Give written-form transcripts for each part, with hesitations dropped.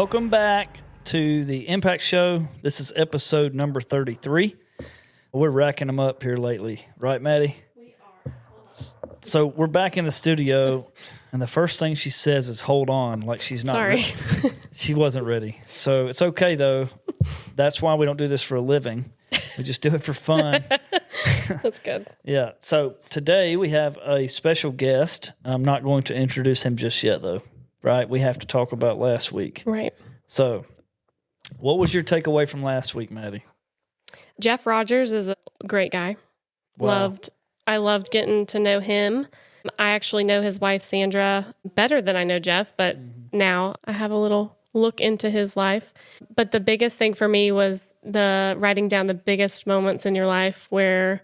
Welcome back to the Impact Show. This is episode number 33. We're racking them up here lately. Right, Maddie? We are. So we're back in the studio, and the first thing she says is, hold on, like she's not ready. She wasn't ready. So it's okay, though. That's why we don't do this for a living. We just do it for fun. That's good. Yeah. So today we have a special guest. I'm not going to introduce him just yet, though. Right? We have to talk about last week. Right. So what was your takeaway from last week, Maddie? Jeff Rogers is a great guy. Wow. I loved getting to know him. I actually know his wife, Sandra, better than I know Jeff, but now I have a little look into his life. But the biggest thing for me was the writing down the biggest moments in your life where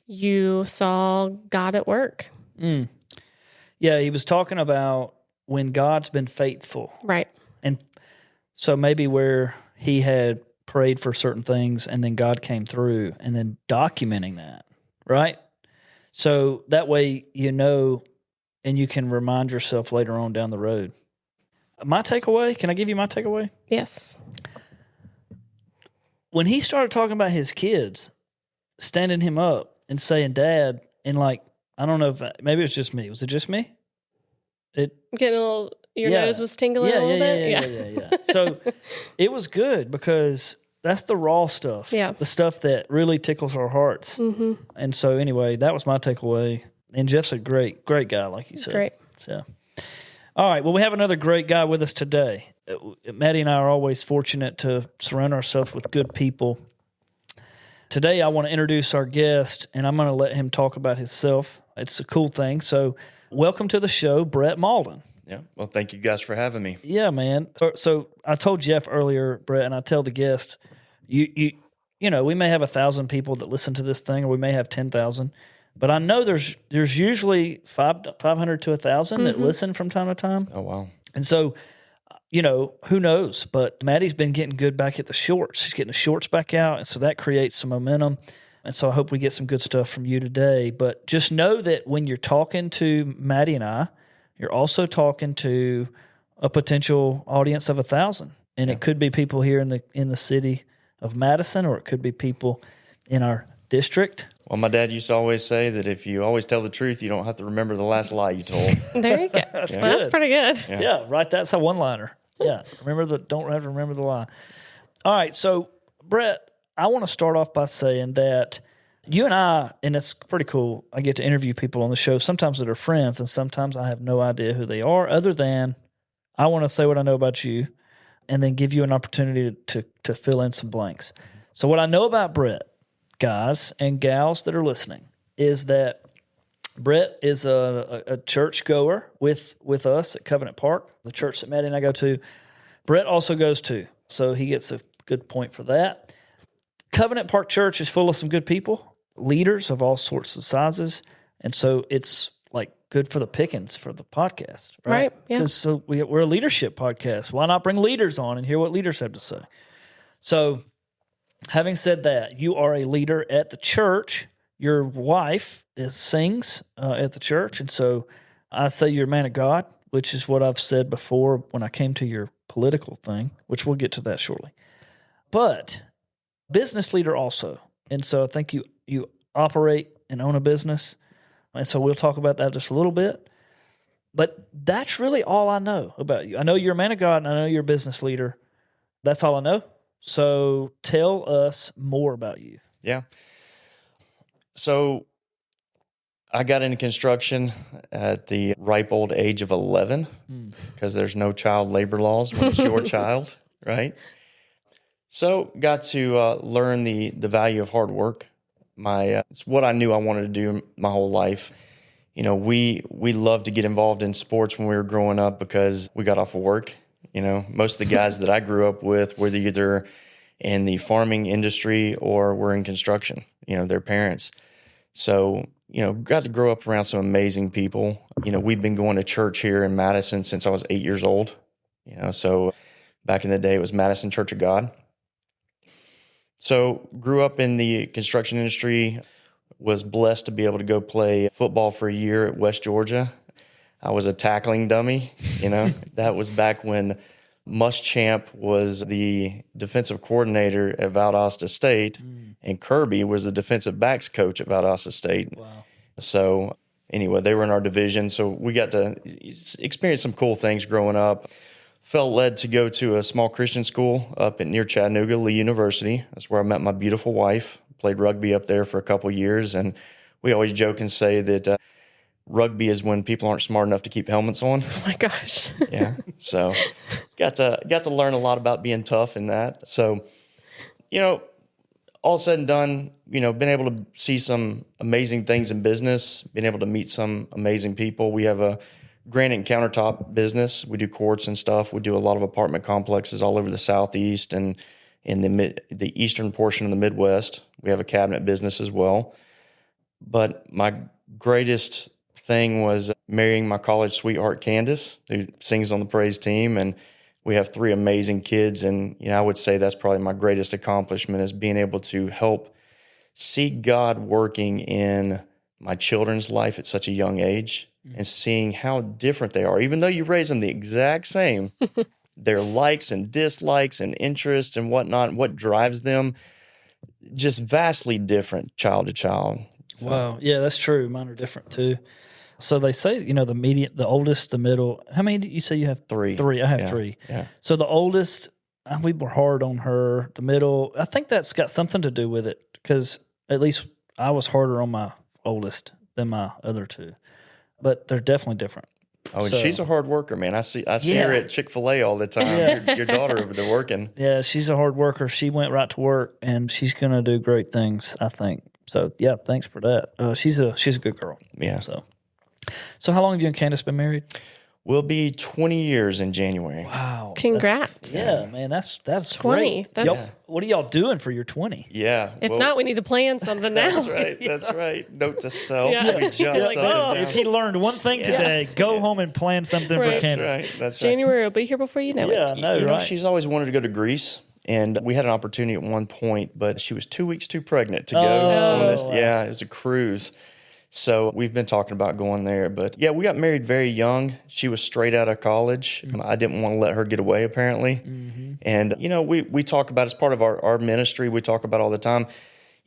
you saw God at work. Yeah, he was talking about when God's been faithful. Right. And so maybe where he had prayed for certain things and then God came through and then documenting that, right? So that way you know and you can remind yourself later on down the road. My takeaway, can I give you my takeaway? Yes. When he started talking about his kids, standing him up and saying, Dad, and like, I don't know if, maybe it was just me. Was it just me? Getting a little, your nose was tingling a little bit? Yeah. So it was good because that's the raw stuff. Yeah. The stuff that really tickles our hearts. Mm-hmm. And so anyway, that was my takeaway. And Jeff's a great guy, like you said. Great. So, all right. Well, we have another great guy with us today. Maddie and I are always fortunate to surround ourselves with good people. Today, I want to introduce our guest, and I'm going to let him talk about himself. It's a cool thing. So, welcome to the show, Brett Mauldin. Yeah. Well, thank you guys for having me. Yeah, man. So I told Jeff earlier, Brett, and I tell the guest, you know, we may have 1,000 people that listen to this thing, or we may have 10,000, but I know there's usually 500 to 1,000 that listen from time to time. Oh, wow. And so, you know, who knows? But Maddie's been getting good back at the shorts. She's getting the shorts back out, and so that creates some momentum. And so I hope we get some good stuff from you today. But just know that when you're talking to Maddie and I, you're also talking to a potential audience of 1,000. And it could be people here in the city of Madison, or it could be people in our district. Well, my dad used to always say that if you always tell the truth, you don't have to remember the last lie you told. There you go. That's pretty good. Yeah, right. That's a one-liner. Yeah. Don't have to remember the lie. All right. So, Brett, I want to start off by saying that you and I, and it's pretty cool, I get to interview people on the show, sometimes that are friends, and sometimes I have no idea who they are, other than I want to say what I know about you and then give you an opportunity to fill in some blanks. So what I know about Brett, guys and gals that are listening, is that Brett is a church goer with us at Covenant Park, the church that Maddie and I go to. Brett also goes to, so he gets a good point for that. Covenant Park Church is full of some good people, leaders of all sorts of sizes, and so it's like good for the pickings for the podcast, right? Yeah. So we're a leadership podcast. Why not bring leaders on and hear what leaders have to say? So, having said that, you are a leader at the church. Your wife sings at the church, and so I say you're a man of God, which is what I've said before when I came to your political thing, which we'll get to that shortly. But business leader also. And so I think you operate and own a business. And so we'll talk about that just a little bit. But that's really all I know about you. I know you're a man of God, and I know you're a business leader. That's all I know. So tell us more about you. Yeah. So I got into construction at the ripe old age of 11 because there's no child labor laws when it's your child, right? So got to learn the value of hard work. It's what I knew I wanted to do my whole life. You know, we loved to get involved in sports when we were growing up because we got off of work. You know, most of the guys that I grew up with were either in the farming industry or were in construction, you know, their parents. So, you know, got to grow up around some amazing people. You know, we've been going to church here in Madison since I was 8 years old. You know, so back in the day, it was Madison Church of God. So grew up in the construction industry, was blessed to be able to go play football for a year at West Georgia. I was a tackling dummy, you know. That was back when Muschamp was the defensive coordinator at Valdosta State, and Kirby was the defensive backs coach at Valdosta State. Wow. So anyway, they were in our division, so we got to experience some cool things growing up. Felt led to go to a small Christian school up near Chattanooga, Lee University. That's where I met my beautiful wife. Played rugby up there for a couple years, and we always joke and say that rugby is when people aren't smart enough to keep helmets on. Oh my gosh. Yeah. So got to learn a lot about being tough in that. So, all said and done, been able to see some amazing things in business, been able to meet some amazing people. We have a granite and countertop business. We do courts and stuff. We do a lot of apartment complexes all over the Southeast and in the eastern portion of the Midwest. We have a cabinet business as well. But my greatest thing was marrying my college sweetheart, Candace, who sings on the praise team. And we have 3 amazing kids. And, I would say that's probably my greatest accomplishment is being able to help see God working in my children's life at such a young age and seeing how different they are. Even though you raise them the exact same, their likes and dislikes and interests and whatnot, what drives them, just vastly different child to child. So, Wow. Yeah, that's true. Mine are different too. So they say, the median, the oldest, the middle. How many do you say you have? 3. 3. I have Yeah, 3. Yeah. So the oldest, we were hard on her. The middle, I think that's got something to do with it because at least I was harder on my oldest than my other 2. But they're definitely different. Oh, and So- she's a hard worker, man. I see Yeah. her at Chick-fil-A all the time. Yeah. Your daughter over there working. Yeah, she's a hard worker. She went right to work, and she's going to do great things, I think. So, yeah, thanks for that. She's a good girl. Yeah. So how long have you and Candace been married? We'll be 20 years in January. Wow. Congrats. Yeah, man, that's 20. great. That's- Y'all, what are y'all doing for your 20? Yeah. If well, not, we need to plan something now. That's right. That's right. Note to self. Yeah. We jot You're like, something oh. down. If he learned one thing today, go home and plan something Right. for That's Candace. That's right. That's right. January will be here before you know Yeah, it. I know, You know, right? she's always wanted to go to Greece, and we had an opportunity at one point, but she was 2 weeks too pregnant to go Oh, on this. wow. Yeah, it was a cruise. So we've been talking about going there. But yeah, we got married very young. She was straight out of college. I didn't want to let her get away, apparently. And, we talk about, as part of our ministry, we talk about all the time,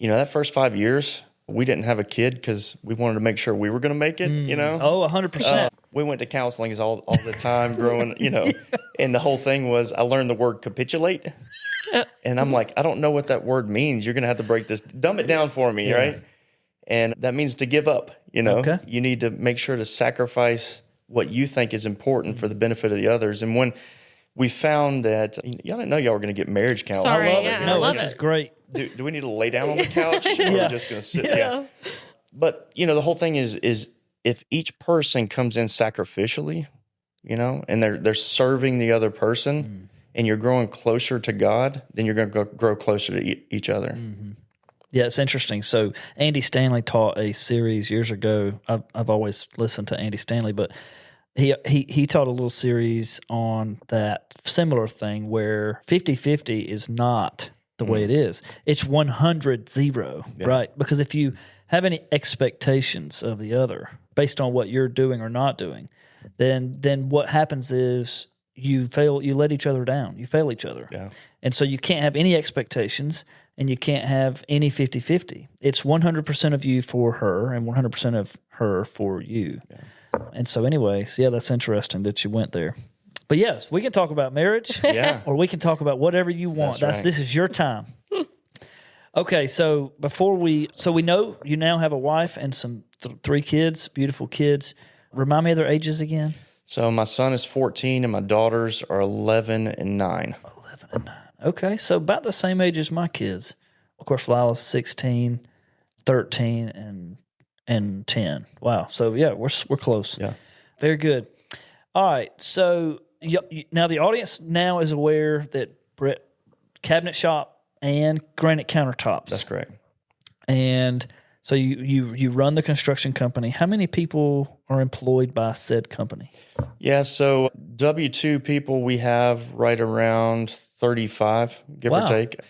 that first 5 years, we didn't have a kid because we wanted to make sure we were going to make it, Oh, 100%. We went to counseling all the time growing, and the whole thing was I learned the word capitulate. And I'm like, I don't know what that word means. You're going to have to break this, dumb it down for me, right? And that means to give up, Okay. You need to make sure to sacrifice what you think is important for the benefit of the others. And when we found that, y'all didn't know y'all were going to get marriage counseling. Sorry, I love yeah, it. I No, love this it. is great. Do we need to lay down on the couch or are we just going to sit there? But, the whole thing is if each person comes in sacrificially, and they're serving the other person and you're growing closer to God, then you're going to grow closer to each other. Yeah, it's interesting. So Andy Stanley taught a series years ago. I've always listened to Andy Stanley, but he taught a little series on that similar thing where 50-50 is not the way it is. It's 100-0, right? Because if you have any expectations of the other based on what you're doing or not doing, then what happens is you let each other down. You fail each other. Yeah. And so you can't have any expectations and you can't have any 50-50. It's 100% of you for her and 100% of her for you. Yeah. And so anyways, yeah, that's interesting that you went there. But yes, we can talk about marriage or we can talk about whatever you want. That's right. This is your time. Okay, so we know you now have a wife and some 3 kids, beautiful kids. Remind me of their ages again. So my son is 14 and my daughters are 11 and 9. 11 and 9. Okay, so about the same age as my kids. Of course, Lila's 16, 13, and 10. Wow. So yeah, we're close. Yeah. Very good. All right. So now the audience now is aware that Brett cabinet shop and granite countertops. That's correct. And so you run the construction company. How many people are employed by said company? Yeah, so W-2 people, we have right around 35, give Wow. or take.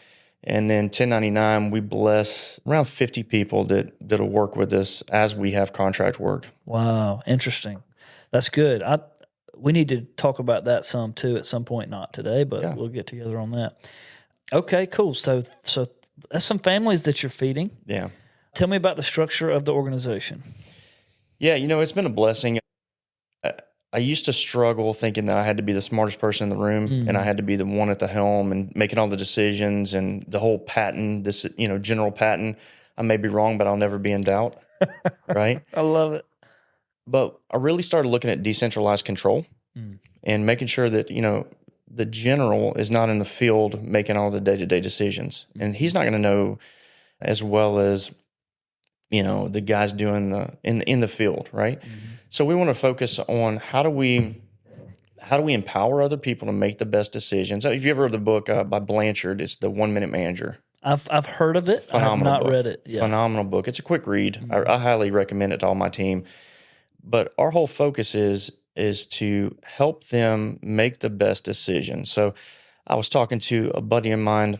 And then 1099, we bless around 50 people that'll work with us as we have contract work. Wow, interesting. That's good. we need to talk about that some too at some point, not today, but we'll get together on that. Okay, cool. So that's some families that you're feeding. Yeah. Tell me about the structure of the organization. Yeah, it's been a blessing. I used to struggle thinking that I had to be the smartest person in the room and I had to be the one at the helm and making all the decisions and the whole patent, this, general patent. I may be wrong, but I'll never be in doubt. Right? I love it. But I really started looking at decentralized control and making sure that, the general is not in the field making all the day-to-day decisions. And he's not going to know as well as, the guys doing in the field, right? So we want to focus on how do we empower other people to make the best decisions. If you ever read the book by Blanchard, it's the 1 Minute Manager. I've heard of it. I have not read it. Yeah. Phenomenal book. It's a quick read. I highly recommend it to all my team. But our whole focus is to help them make the best decision. So I was talking to a buddy of mine,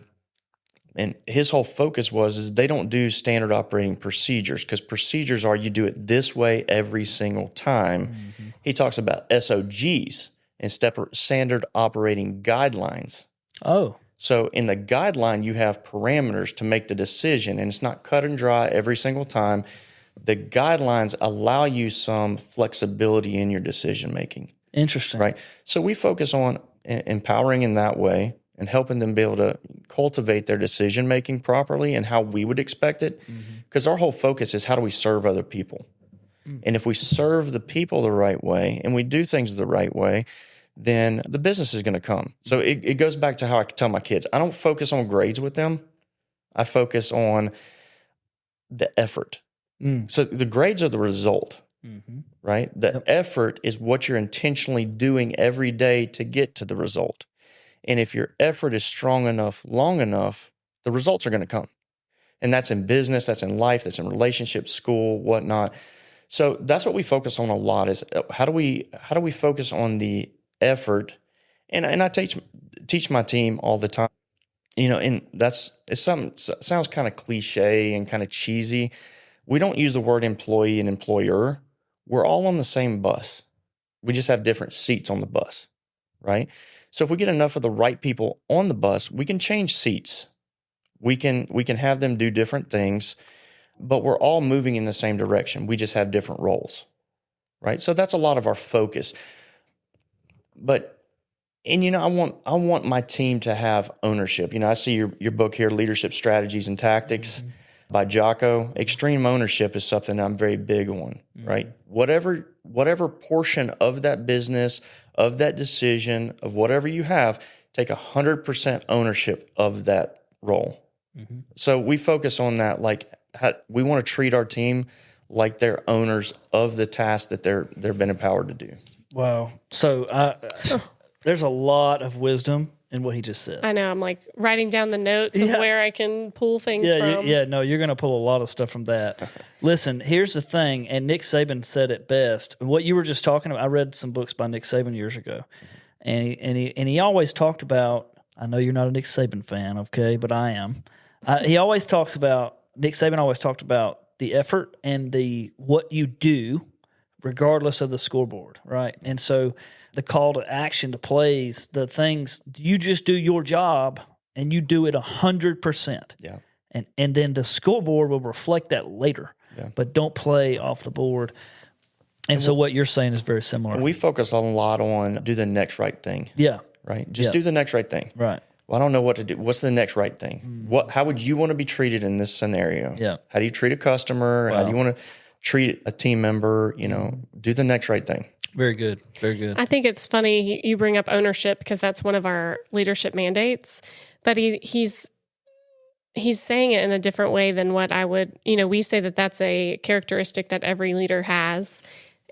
and his whole focus is they don't do standard operating procedures, because procedures are you do it this way every single time. He talks about SOGs and standard operating guidelines. Oh. So in the guideline, you have parameters to make the decision, and it's not cut and dry every single time. The guidelines allow you some flexibility in your decision making. Interesting. Right? So we focus on empowering in that way and helping them be able to cultivate their decision making properly and how we would expect it. Because our whole focus is how do we serve other people? And if we serve the people the right way and we do things the right way, then the business is going to come. So it goes back to how I tell my kids, I don't focus on grades with them. I focus on the effort. So the grades are the result, right? The effort is what you're intentionally doing every day to get to the result. And if your effort is strong enough, long enough, the results are going to come. And that's in business, that's in life, that's in relationships, school, whatnot. So that's what we focus on a lot, is how do we focus on the effort? And I teach my team all the time, and it sounds kind of cliche and kind of cheesy. We don't use the word employee and employer. We're all on the same bus. We just have different seats on the bus, right? So if we get enough of the right people on the bus, we can change seats. We can have them do different things, but we're all moving in the same direction. We just have different roles, right? So that's a lot of our focus. I want my team to have ownership. I see your book here, Leadership Strategies and Tactics by Jocko. Extreme ownership is something I'm very big on, right? Whatever portion of that business, of that decision, of whatever you have, take 100% ownership of that role. So we focus on that, like we want to treat our team like they're owners of the task that they've been empowered to do. Wow. So there's a lot of wisdom in what he just said. I know. I'm like writing down the notes of where I can pull things from. No, you're going to pull a lot of stuff from that. Listen, here's the thing, and Nick Saban said it best. What you were just talking about, I read some books by Nick Saban years ago, and he always talked about, I know you're not a Nick Saban fan, okay, but I am. Nick Saban always talked about the effort and what you do regardless of the scoreboard, right? And so the call to action, the plays, the things, you just do your job and you do it 100%. Yeah. And then the scoreboard will reflect that later. Yeah. But don't play off the board. And so what you're saying is very similar. We focus a lot on do the next right thing. Yeah. Right? Just do the next right thing. Right. Well, I don't know what to do. What's the next right thing? How would you want to be treated in this scenario? Yeah. How do you treat a customer? Wow. How do you want to treat a team member? Do the next right thing. Very good. Very good. I think it's funny you bring up ownership because that's one of our leadership mandates, but he's saying it in a different way than what I would, we say that that's a characteristic that every leader has.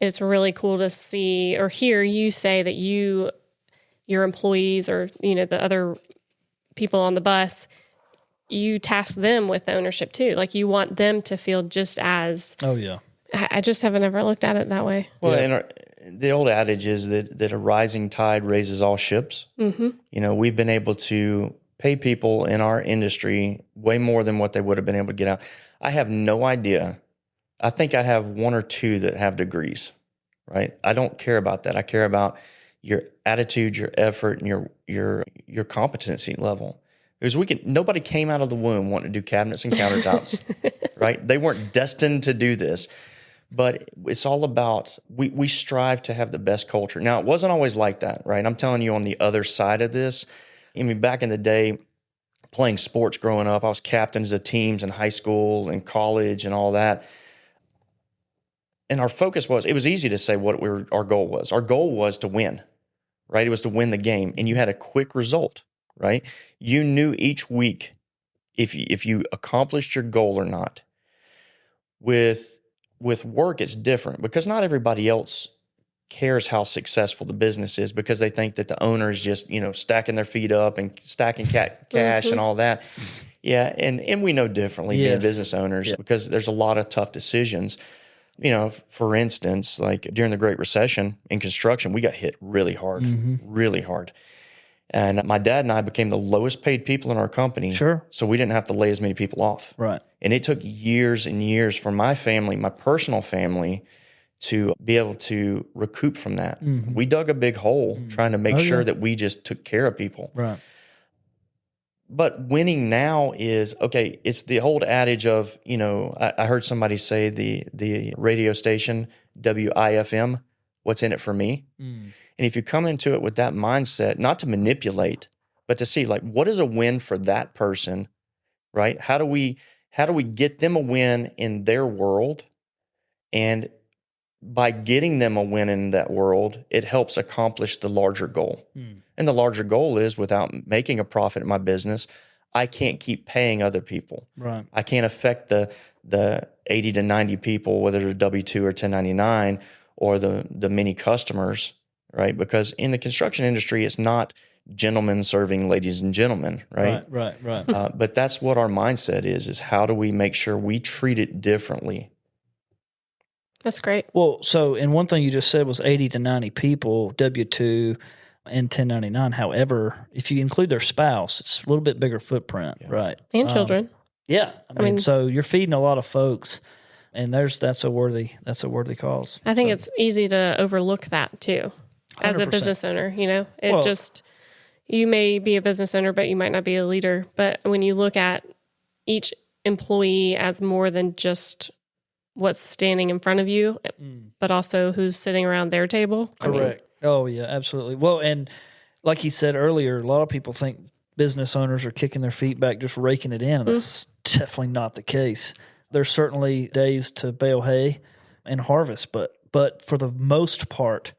It's really cool to see or hear you say that your employees or, the other people on the bus, you task them with ownership too. Like you want them to feel just as. Oh yeah. I just haven't ever looked at it that way. Well, and the old adage is that a rising tide raises all ships. Mm-hmm. We've been able to pay people in our industry way more than what they would have been able to get out. I have no idea. I think I have one or two that have degrees, right? I don't care about that. I care about your attitude, your effort, and your competency level. Because nobody came out of the womb wanting to do cabinets and countertops, right? They weren't destined to do this. But it's all about, we strive to have the best culture. Now, it wasn't always like that, right? I'm telling you on the other side of this. I mean, back in the day, playing sports growing up, I was captains of teams in high school and college and all that. And our focus it was easy to say what our goal was. Our goal was to win, right? It was to win the game. And you had a quick result, right? You knew each week if you accomplished your goal or not. With work, it's different because not everybody else cares how successful the business is because they think that the owner is just, stacking their feet up and stacking cash and all that. Yeah. And we know differently being business owners because there's a lot of tough decisions. For instance, like during the Great Recession in construction, we got hit really hard, really hard. And my dad and I became the lowest paid people in our company. Sure. So we didn't have to lay as many people off. Right. And it took years and years for my family, my personal family, to be able to recoup from that. We dug a big hole trying to make sure that we just took care of people. Right. But winning now is, okay, it's the old adage of, I heard somebody say the radio station, WIFM, what's in it for me? And if you come into it with that mindset, not to manipulate, but to see like, what is a win for that person, right? How do we get them a win in their world? And by getting them a win in that world, it helps accomplish the larger goal. And the larger goal is, without making a profit in my business, I can't keep paying other people. Right. I can't affect the 80 to 90 people, whether they're W-2 or 1099, or the many customers, right? Because in the construction industry, it's not gentlemen serving ladies and gentlemen, right? Right. But that's what our mindset is how do we make sure we treat it differently? That's great. Well, and one thing you just said was 80 to 90 people, W-2 and 1099. However, if you include their spouse, it's a little bit bigger footprint, right? And children. Yeah. I mean, so you're feeding a lot of folks, and that's a worthy cause. I think it's easy to overlook that too. As a 100%. business owner, you may be a business owner, but you might not be a leader. But when you look at each employee as more than just what's standing in front of you, but also who's sitting around their table. Correct. Oh, yeah, absolutely. Well, and like he said earlier, a lot of people think business owners are kicking their feet back, just raking it in, and that's definitely not the case. There's certainly days to bale hay and harvest, but for the most part,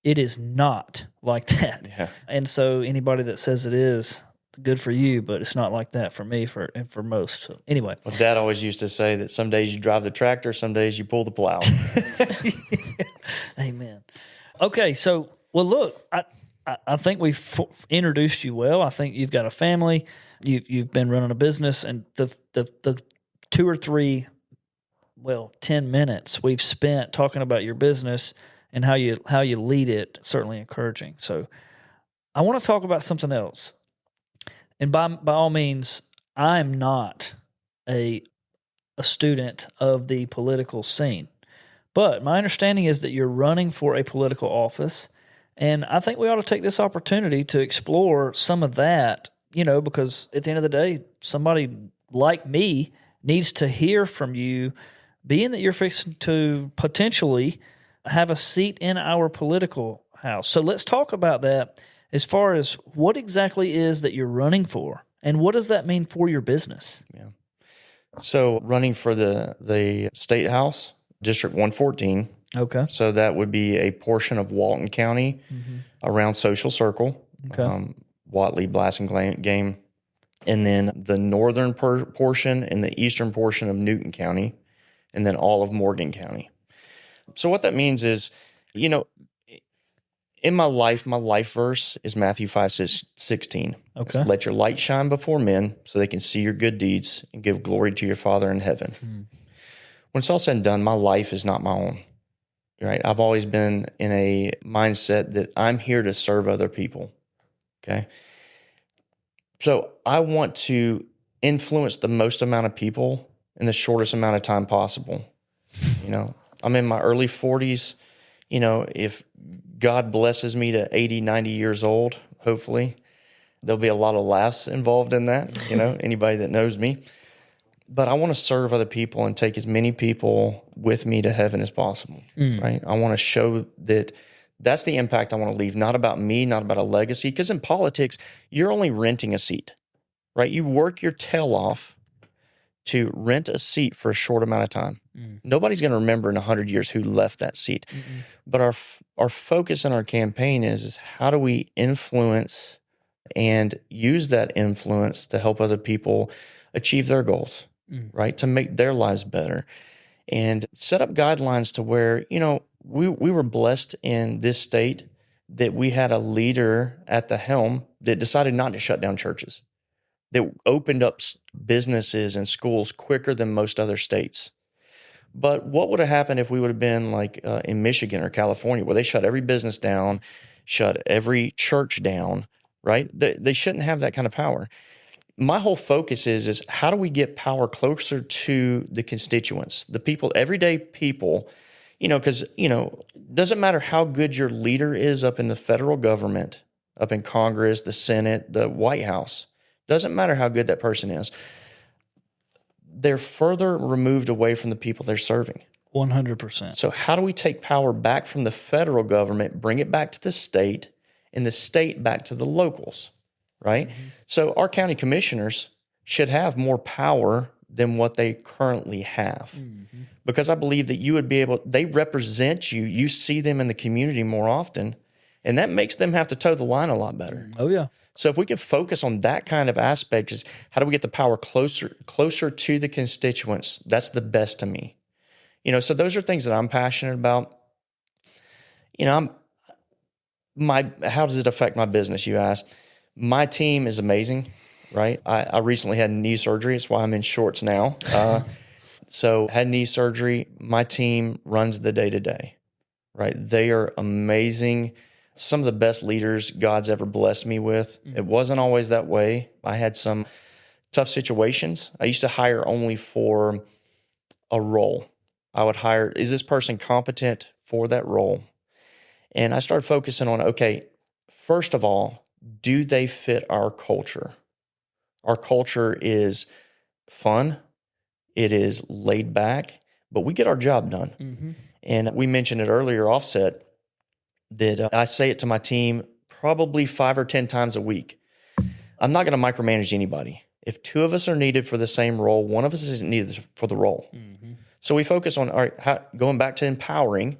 it is not like that. Yeah. And so anybody that says it is, good for you, but it's not like that for me and for most. So anyway. Well, Dad always used to say that some days you drive the tractor, some days you pull the plow. Amen. Okay, so, well, look, I think we've introduced you well. I think you've got a family. You've been running a business, and the 2 or 3, 10 minutes we've spent talking about your business and how you lead it, certainly encouraging. So I want to talk about something else. And by all means, I'm not a student of the political scene. But my understanding is that you're running for a political office, and I think we ought to take this opportunity to explore some of that, because at the end of the day, somebody like me needs to hear from you, being that you're fixing to potentially have a seat in our political house. So let's talk about that as far as what exactly is that you're running for, and what does that mean for your business? Yeah. So running for the State House, District 114. Okay. So that would be a portion of Walton County around Social Circle, Okay. Watley, Blasingame, and then the northern portion and the eastern portion of Newton County, and then all of Morgan County. So what that means is, in my life verse is Matthew 5:16. Okay. Let your light shine before men so they can see your good deeds and give glory to your Father in heaven. When it's all said and done, my life is not my own, right? I've always been in a mindset that I'm here to serve other people, okay? So I want to influence the most amount of people in the shortest amount of time possible. I'm in my early 40s. if God blesses me to 80, 90 years old, hopefully, there'll be a lot of laughs involved in that, anybody that knows me. But I want to serve other people and take as many people with me to heaven as possible, right? I want to show that that's the impact I want to leave, not about me, not about a legacy. Because in politics, you're only renting a seat, right? You work your tail off to rent a seat for a short amount of time. Nobody's going to remember in 100 years who left that seat. But our focus in our campaign is how do we influence and use that influence to help other people achieve their goals, right? To make their lives better and set up guidelines to where, we were blessed in this state that we had a leader at the helm that decided not to shut down churches, that opened up businesses and schools quicker than most other states. But what would have happened if we would have been like in Michigan or California, where they shut every business down, shut every church down, right? They shouldn't have that kind of power. My whole focus is how do we get power closer to the constituents, the people, everyday people, because, doesn't matter how good your leader is up in the federal government, up in Congress, the Senate, the White House. Doesn't matter how good that person is. They're further removed away from the people they're serving. 100%. So how do we take power back from the federal government, bring it back to the state, and the state back to the locals, right? So our county commissioners should have more power than what they currently have. Because I believe that they represent you. You see them in the community more often, and that makes them have to toe the line a lot better. Oh, yeah. So if we can focus on that kind of aspect, is how do we get the power closer to the constituents? That's the best to me. So those are things that I'm passionate about. How does it affect my business, you asked? My team is amazing, right? I recently had knee surgery. That's why I'm in shorts now. So had knee surgery. My team runs the day-to-day, right? They are amazing. Some of the best leaders God's ever blessed me with. It wasn't always that way. I had some tough situations. I used to hire only for a role. I would hire, is this person competent for that role? And I started focusing on, okay, first of all, do they fit our culture? Our culture is fun. It is laid back, but we get our job done. And we mentioned it earlier, offset, that I say it to my team probably 5 or 10 times a week. I'm not going to micromanage anybody. If 2 of us are needed for the same role, 1 of us isn't needed for the role. So we focus on, all right, going back to empowering.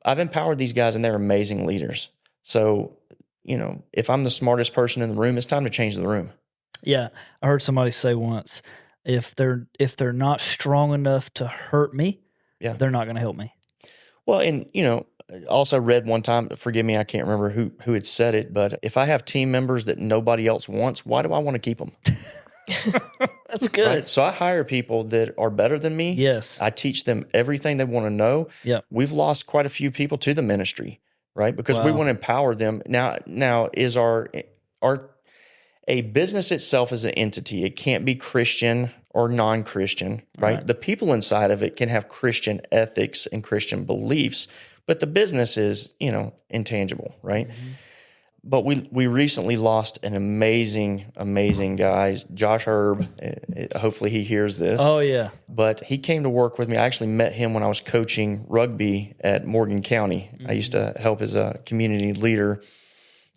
I've empowered these guys and they're amazing leaders. So, if I'm the smartest person in the room, it's time to change the room. Yeah. I heard somebody say once, if they're not strong enough to hurt me, they're not going to help me. Well, and, also read one time, forgive me, I can't remember who had said it, but if I have team members that nobody else wants, why do I want to keep them? That's good. Right? So I hire people that are better than me. Yes. I teach them everything they want to know. Yeah. We've lost quite a few people to the ministry, right? Because we want to empower them. Now is a business itself is an entity. It can't be Christian or non-Christian, right? The people inside of it can have Christian ethics and Christian beliefs, but the business is, intangible, right? But we recently lost an amazing guy, Josh Herb. Hopefully he hears this. Oh, yeah. But he came to work with me. I actually met him when I was coaching rugby at Morgan County. I used to help as a community leader.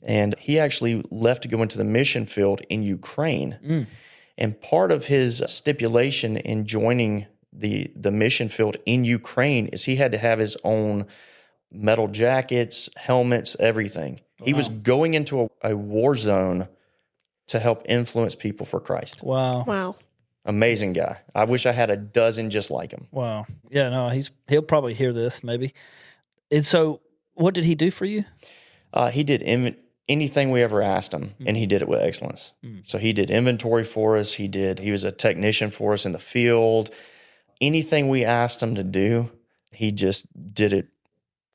And he actually left to go into the mission field in Ukraine. And part of his stipulation in joining the mission field in Ukraine is he had to have his own metal jackets, helmets, everything. Wow. He was going into a war zone to help influence people for Christ. Wow. Amazing guy. I wish I had a dozen just like him. Wow. Yeah, no, he'll probably hear this maybe. And so what did he do for you? He did anything we ever asked him, and he did it with excellence. So he did inventory for us. He was a technician for us in the field. Anything we asked him to do, he just did it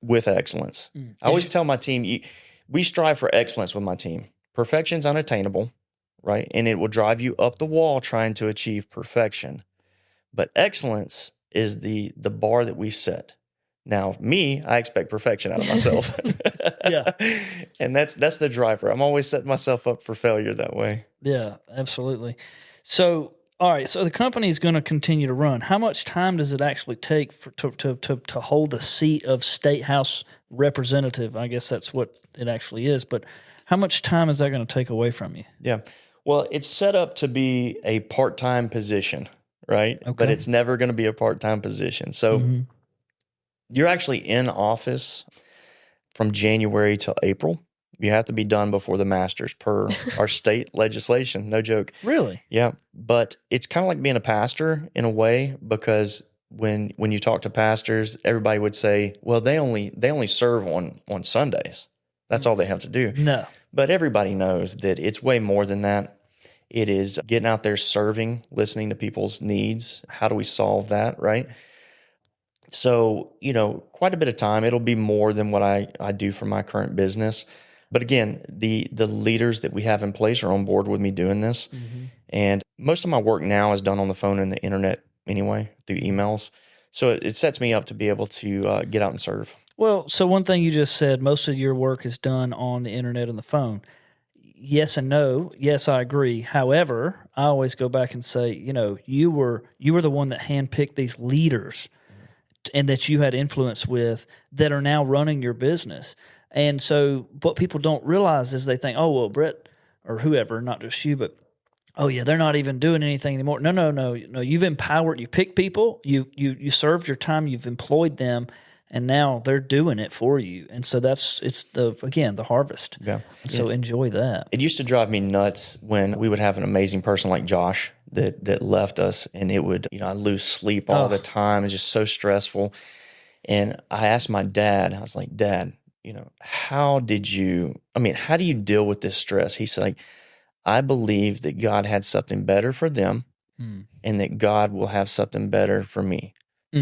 with excellence. I always tell my team, we strive for excellence with my team. Perfection's unattainable, right? And it will drive you up the wall trying to achieve perfection. But excellence is the bar that we set. Now, me, I expect perfection out of myself. Yeah. And that's the driver. I'm always setting myself up for failure that way. Yeah, absolutely. So, all right. So the company is going to continue to run. How much time does it actually take to hold the seat of state house representative? I guess that's what it actually is. But how much time is that going to take away from you? Yeah. Well, it's set up to be a part-time position, right? Okay. But it's never going to be a part-time position. So you're actually in office from January till April. You have to be done before the Masters per our state legislation. No joke. Really? Yeah. But it's kind of like being a pastor in a way, because when you talk to pastors, everybody would say, well, they only serve on Sundays. That's all they have to do. No. But everybody knows that it's way more than that. It is getting out there, serving, listening to people's needs. How do we solve that, right? So, quite a bit of time. It'll be more than what I do for my current business. But again, the leaders that we have in place are on board with me doing this. And most of my work now is done on the phone and the internet anyway, through emails. So it sets me up to be able to get out and serve. Well, so one thing you just said, most of your work is done on the internet and the phone. Yes and no. Yes, I agree. However, I always go back and say, you were the one that handpicked these leaders and that you had influence with that are now running your business. And so what people don't realize is they think, oh, well, Brett or whoever, not just you, but oh yeah, they're not even doing anything anymore. No. You've empowered, you pick people, you served your time, you've employed them, and now they're doing it for you. And so it's the harvest. Yeah. And so enjoy that. It used to drive me nuts when we would have an amazing person like Josh that left us, and it would, I lose sleep all the time. It's just so stressful. And I asked my dad, I was like, Dad, how do you deal with this stress? He's like, I believe that God had something better for them and that God will have something better for me.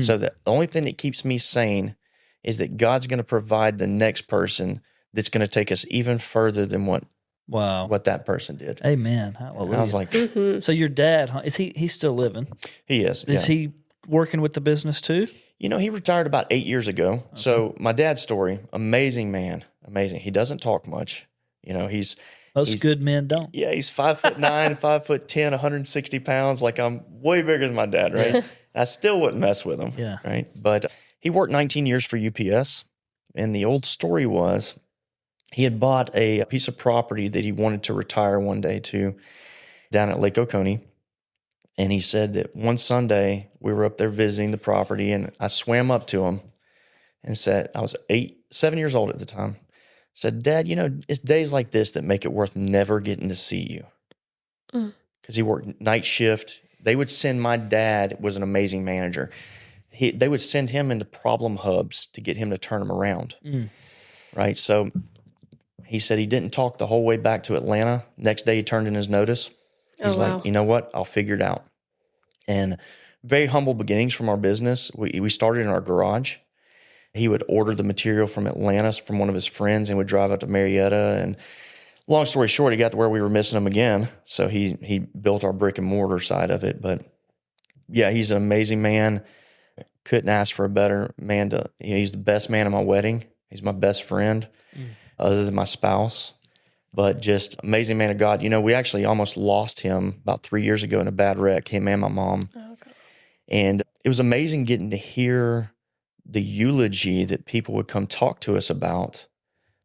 So the only thing that keeps me sane is that God's going to provide the next person that's going to take us even further than what that person did. Amen. Hallelujah. And I was like, so your dad, is he's still living? He is. Is he working with the business too? He retired about 8 years ago. Okay. So my dad's story, amazing man, amazing. He doesn't talk much. He's good men don't. Yeah, he's 5'9", 5'10", 160 pounds. Like, I'm way bigger than my dad, right? I still wouldn't mess with him, right? But he worked 19 years for UPS, and the old story was he had bought a piece of property that he wanted to retire one day to down at Lake Oconee. And he said that one Sunday we were up there visiting the property, and I swam up to him and said, I was 7 years old at the time, said, Dad, it's days like this that make it worth never getting to see you. Because he worked night shift. They would send, my dad was an amazing manager. They would send him into problem hubs to get him to turn them around. Right? So he said he didn't talk the whole way back to Atlanta. Next day he turned in his notice. He's like, you know what? I'll figure it out. And very humble beginnings from our business. We started in our garage. He would order the material from Atlanta from one of his friends and would drive out to Marietta. And long story short, he got to where we were missing him again. So he built our brick and mortar side of it. But yeah, he's an amazing man. Couldn't ask for a better man he's the best man at my wedding. He's my best friend other than my spouse. But just amazing man of God. We actually almost lost him about 3 years ago in a bad wreck, him and my mom. Oh, okay. And it was amazing getting to hear the eulogy that people would come talk to us about.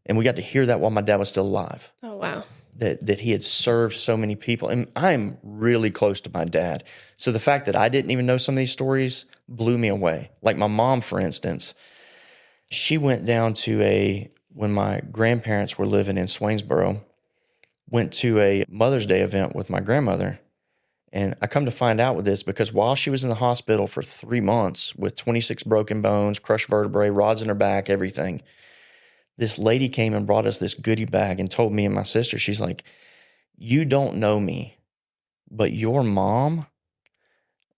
And we got to hear that while my dad was still alive. Oh, wow. That he had served so many people. And I'm really close to my dad. So the fact that I didn't even know some of these stories blew me away. Like my mom, for instance, she went down to when my grandparents were living in Swainsboro, went to a Mother's Day event with my grandmother. And I come to find out with this because while she was in the hospital for 3 months with 26 broken bones, crushed vertebrae, rods in her back, everything, this lady came and brought us this goodie bag and told me and my sister, she's like, you don't know me, but your mom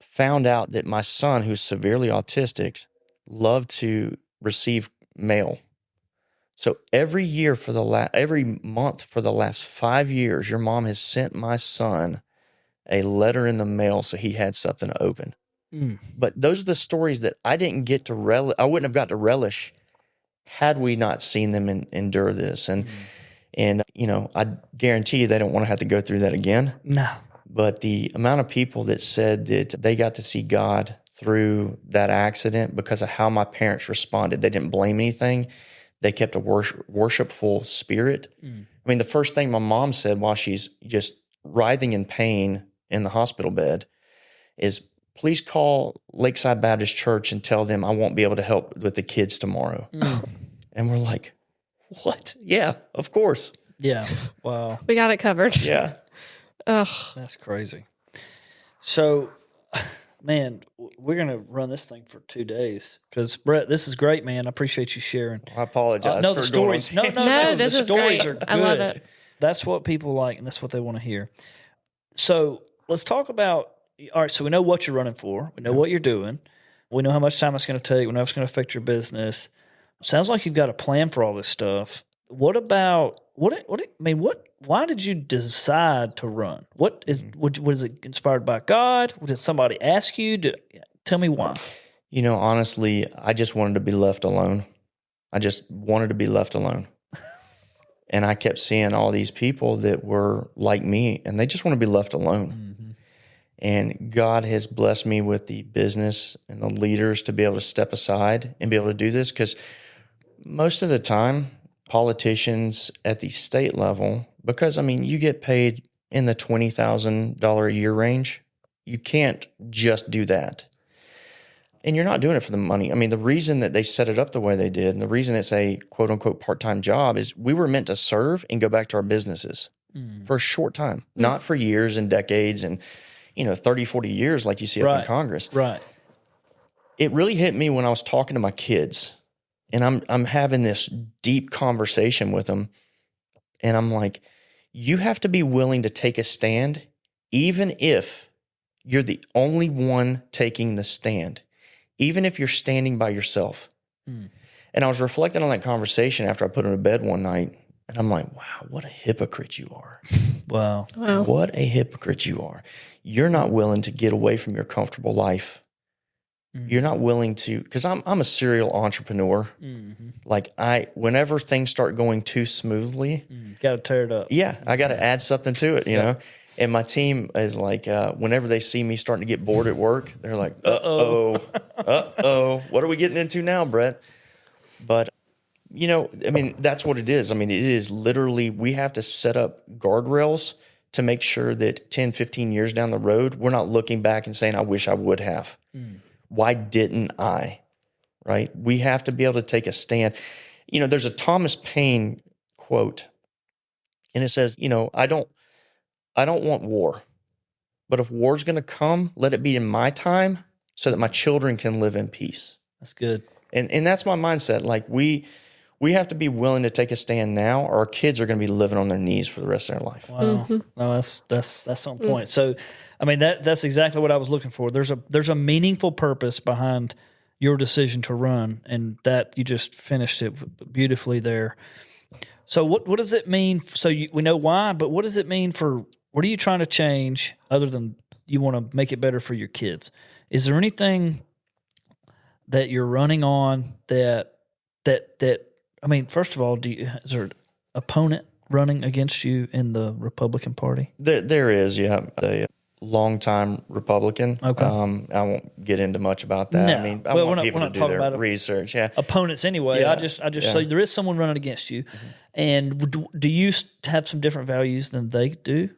found out that my son, who's severely autistic, loved to receive mail. So every month for the last 5 years, your mom has sent my son a letter in the mail so he had something to open. But those are the stories that I didn't get to relish. I wouldn't have got to relish had we not seen them endure this. And I guarantee you they don't want to have to go through that again. No. But the amount of people that said that they got to see God through that accident because of how my parents responded, they didn't blame anything. They kept a worshipful spirit. I mean, the first thing my mom said while she's just writhing in pain in the hospital bed is, please call Lakeside Baptist Church and tell them I won't be able to help with the kids tomorrow. And we're like, what? Yeah, of course. Yeah. Wow. We got it covered. Yeah. Ugh. That's crazy. So, man, we're going to run this thing for 2 days because, Brett, this is great, man. I appreciate you sharing. I apologize. No, for the stories. going on. No, this the is stories great. are good. I love it. That's what people like, and that's what they want to hear. So let's talk about. All right, so we know what you're running for. We know what you're doing. We know how much time it's going to take. We know it's going to affect your business. Sounds like you've got a plan for all this stuff. What about why did you decide to run? Was it inspired by God? Did somebody ask you? Tell me why. Honestly, I just wanted to be left alone. I just wanted to be left alone. And I kept seeing all these people that were like me, and they just want to be left alone. And God has blessed me with the business and the leaders to be able to step aside and be able to do this, because most of the time, politicians at the state level, because, you get paid in the $20,000 a year range. You can't just do that. And you're not doing it for the money. The reason that they set it up the way they did, and the reason it's a quote-unquote part-time job, is we were meant to serve and go back to our businesses for a short time, not for years and decades and 30, 40 years like you see up in Congress. Right. It really hit me when I was talking to my kids, and I'm having this deep conversation with them, and I'm like, you have to be willing to take a stand, even if you're the only one taking the stand, even if you're standing by yourself. And I was reflecting on that conversation after I put them to bed one night, and I'm like, wow, what a hypocrite you are. Wow. What a hypocrite you are. You're not willing to get away from your comfortable life. You're not willing to, because I'm a serial entrepreneur. Like whenever things start going too smoothly, got to tear it up. Yeah, I got to add something to it, you know. And my team is like, whenever they see me starting to get bored at work, they're like, uh-oh, what are we getting into now, Brett? But, that's what it is. It is literally, we have to set up guardrails to make sure that 10, 15 years down the road, we're not looking back and saying, I wish I would have. Why didn't I? Right? We have to be able to take a stand. There's a Thomas Paine quote, and it says, I don't want war, but if war's going to come, let it be in my time so that my children can live in peace. That's good. And that's my mindset. Like we have to be willing to take a stand now, or our kids are going to be living on their knees for the rest of their life. Wow. No, that's on point. So, that's exactly what I was looking for. There's a meaningful purpose behind your decision to run, and that you just finished it beautifully there. So what does it mean? So we know why, but what does it mean for, what are you trying to change other than you want to make it better for your kids? Is there anything that you're running on that first of all, is there an opponent running against you in the Republican Party? There is, yeah. A longtime Republican. Okay. I won't get into much about that. No. I want people to do their research. Yeah. Opponents anyway. Yeah. I just so there is someone running against you. And do you have some different values than they do?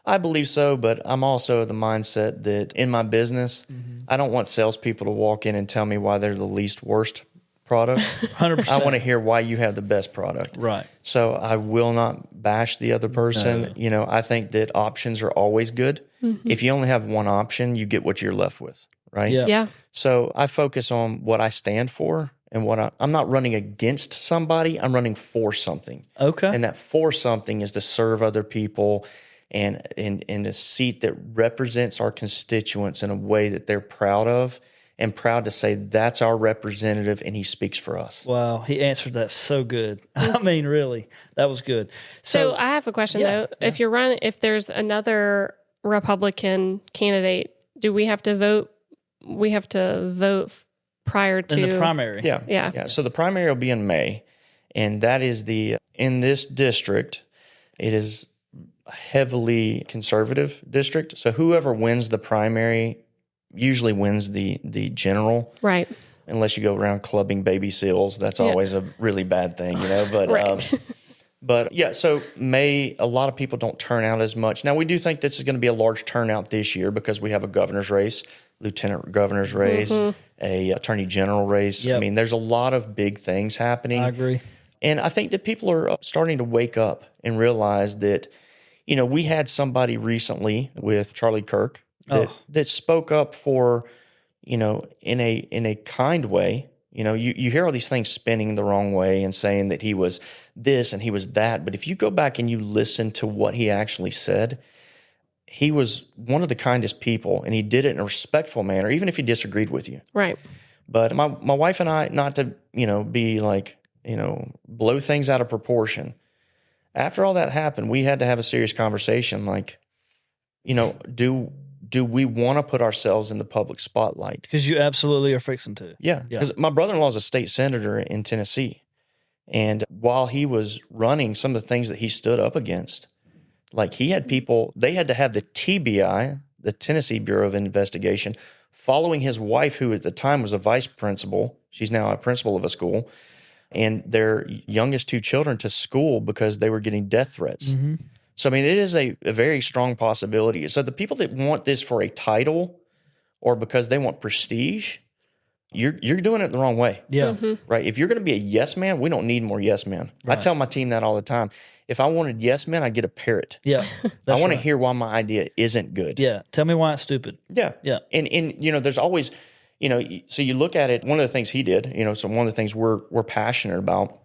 I believe so, but I'm also the mindset that in my business, I don't want salespeople to walk in and tell me why they're the least worst product. 100%. I want to hear why you have the best product. Right. So I will not bash the other person. No. I think that options are always good. If you only have one option, you get what you're left with, right? Yeah. So I focus on what I stand for and what I'm not running against somebody. I'm running for something. Okay. And that for something is to serve other people and in a seat that represents our constituents in a way that they're proud of, and proud to say that's our representative and he speaks for us. Wow, he answered that so good. Really, that was good. So I have a question though. If there's another Republican candidate, do we have to vote we have to vote prior to In the primary. Yeah. So the primary will be in May, and that is in this district, it is a heavily conservative district. So whoever wins the primary usually wins the general. Right. Unless you go around clubbing baby seals, that's always a really bad thing, But Right. but yeah, so May, a lot of people don't turn out as much. Now we do think this is going to be a large turnout this year because we have a governor's race, lieutenant governor's race, a attorney general race. Yep. I mean, there's a lot of big things happening. I agree. And I think that people are starting to wake up and realize that, we had somebody recently with Charlie Kirk that spoke up for, in a kind way. You hear all these things spinning the wrong way and saying that he was this and he was that. But if you go back and you listen to what he actually said, he was one of the kindest people, and he did it in a respectful manner, even if he disagreed with you. Right. But my wife and I, not to, be like, blow things out of proportion. After all that happened, we had to have a serious conversation. Like, do we want to put ourselves in the public spotlight? Because you absolutely are fixing to. Yeah. Because my brother-in-law is a state senator in Tennessee. And while he was running, some of the things that he stood up against, like he had people, they had to have the TBI, the Tennessee Bureau of Investigation, following his wife, who at the time was a vice principal. She's now a principal of a school, and their youngest two children to school because they were getting death threats. Mm-hmm. So, I mean, it is a very strong possibility. So the people that want this for a title or because they want prestige, you're doing it the wrong way. Yeah. Right? If you're going to be a yes man, we don't need more yes men. Right. I tell my team that all the time. If I wanted yes men, I'd get a parrot. Yeah. I want to hear why my idea isn't good. Yeah. Tell me why it's stupid. Yeah. Yeah. And there's always, so you look at it, one of the things he did, so one of the things we're passionate about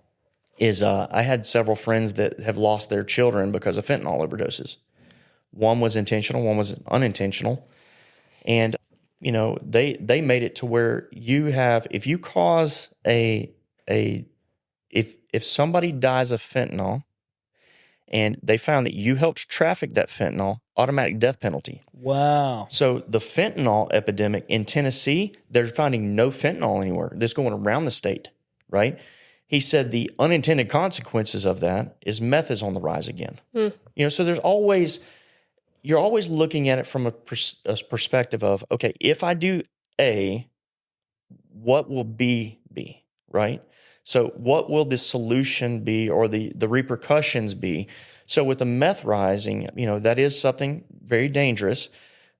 is I had several friends that have lost their children because of fentanyl overdoses. One was intentional, one was unintentional. And, they made it to where if you cause if somebody dies of fentanyl and they found that you helped traffic that fentanyl, automatic death penalty. Wow. So the fentanyl epidemic in Tennessee, they're finding no fentanyl anywhere. That's going around the state, right? He said the unintended consequences of that is meth is on the rise again. So you're always looking at it from a perspective of, okay, if I do A, what will B be, right? So what will the solution be or the repercussions be? So with the meth rising, that is something very dangerous,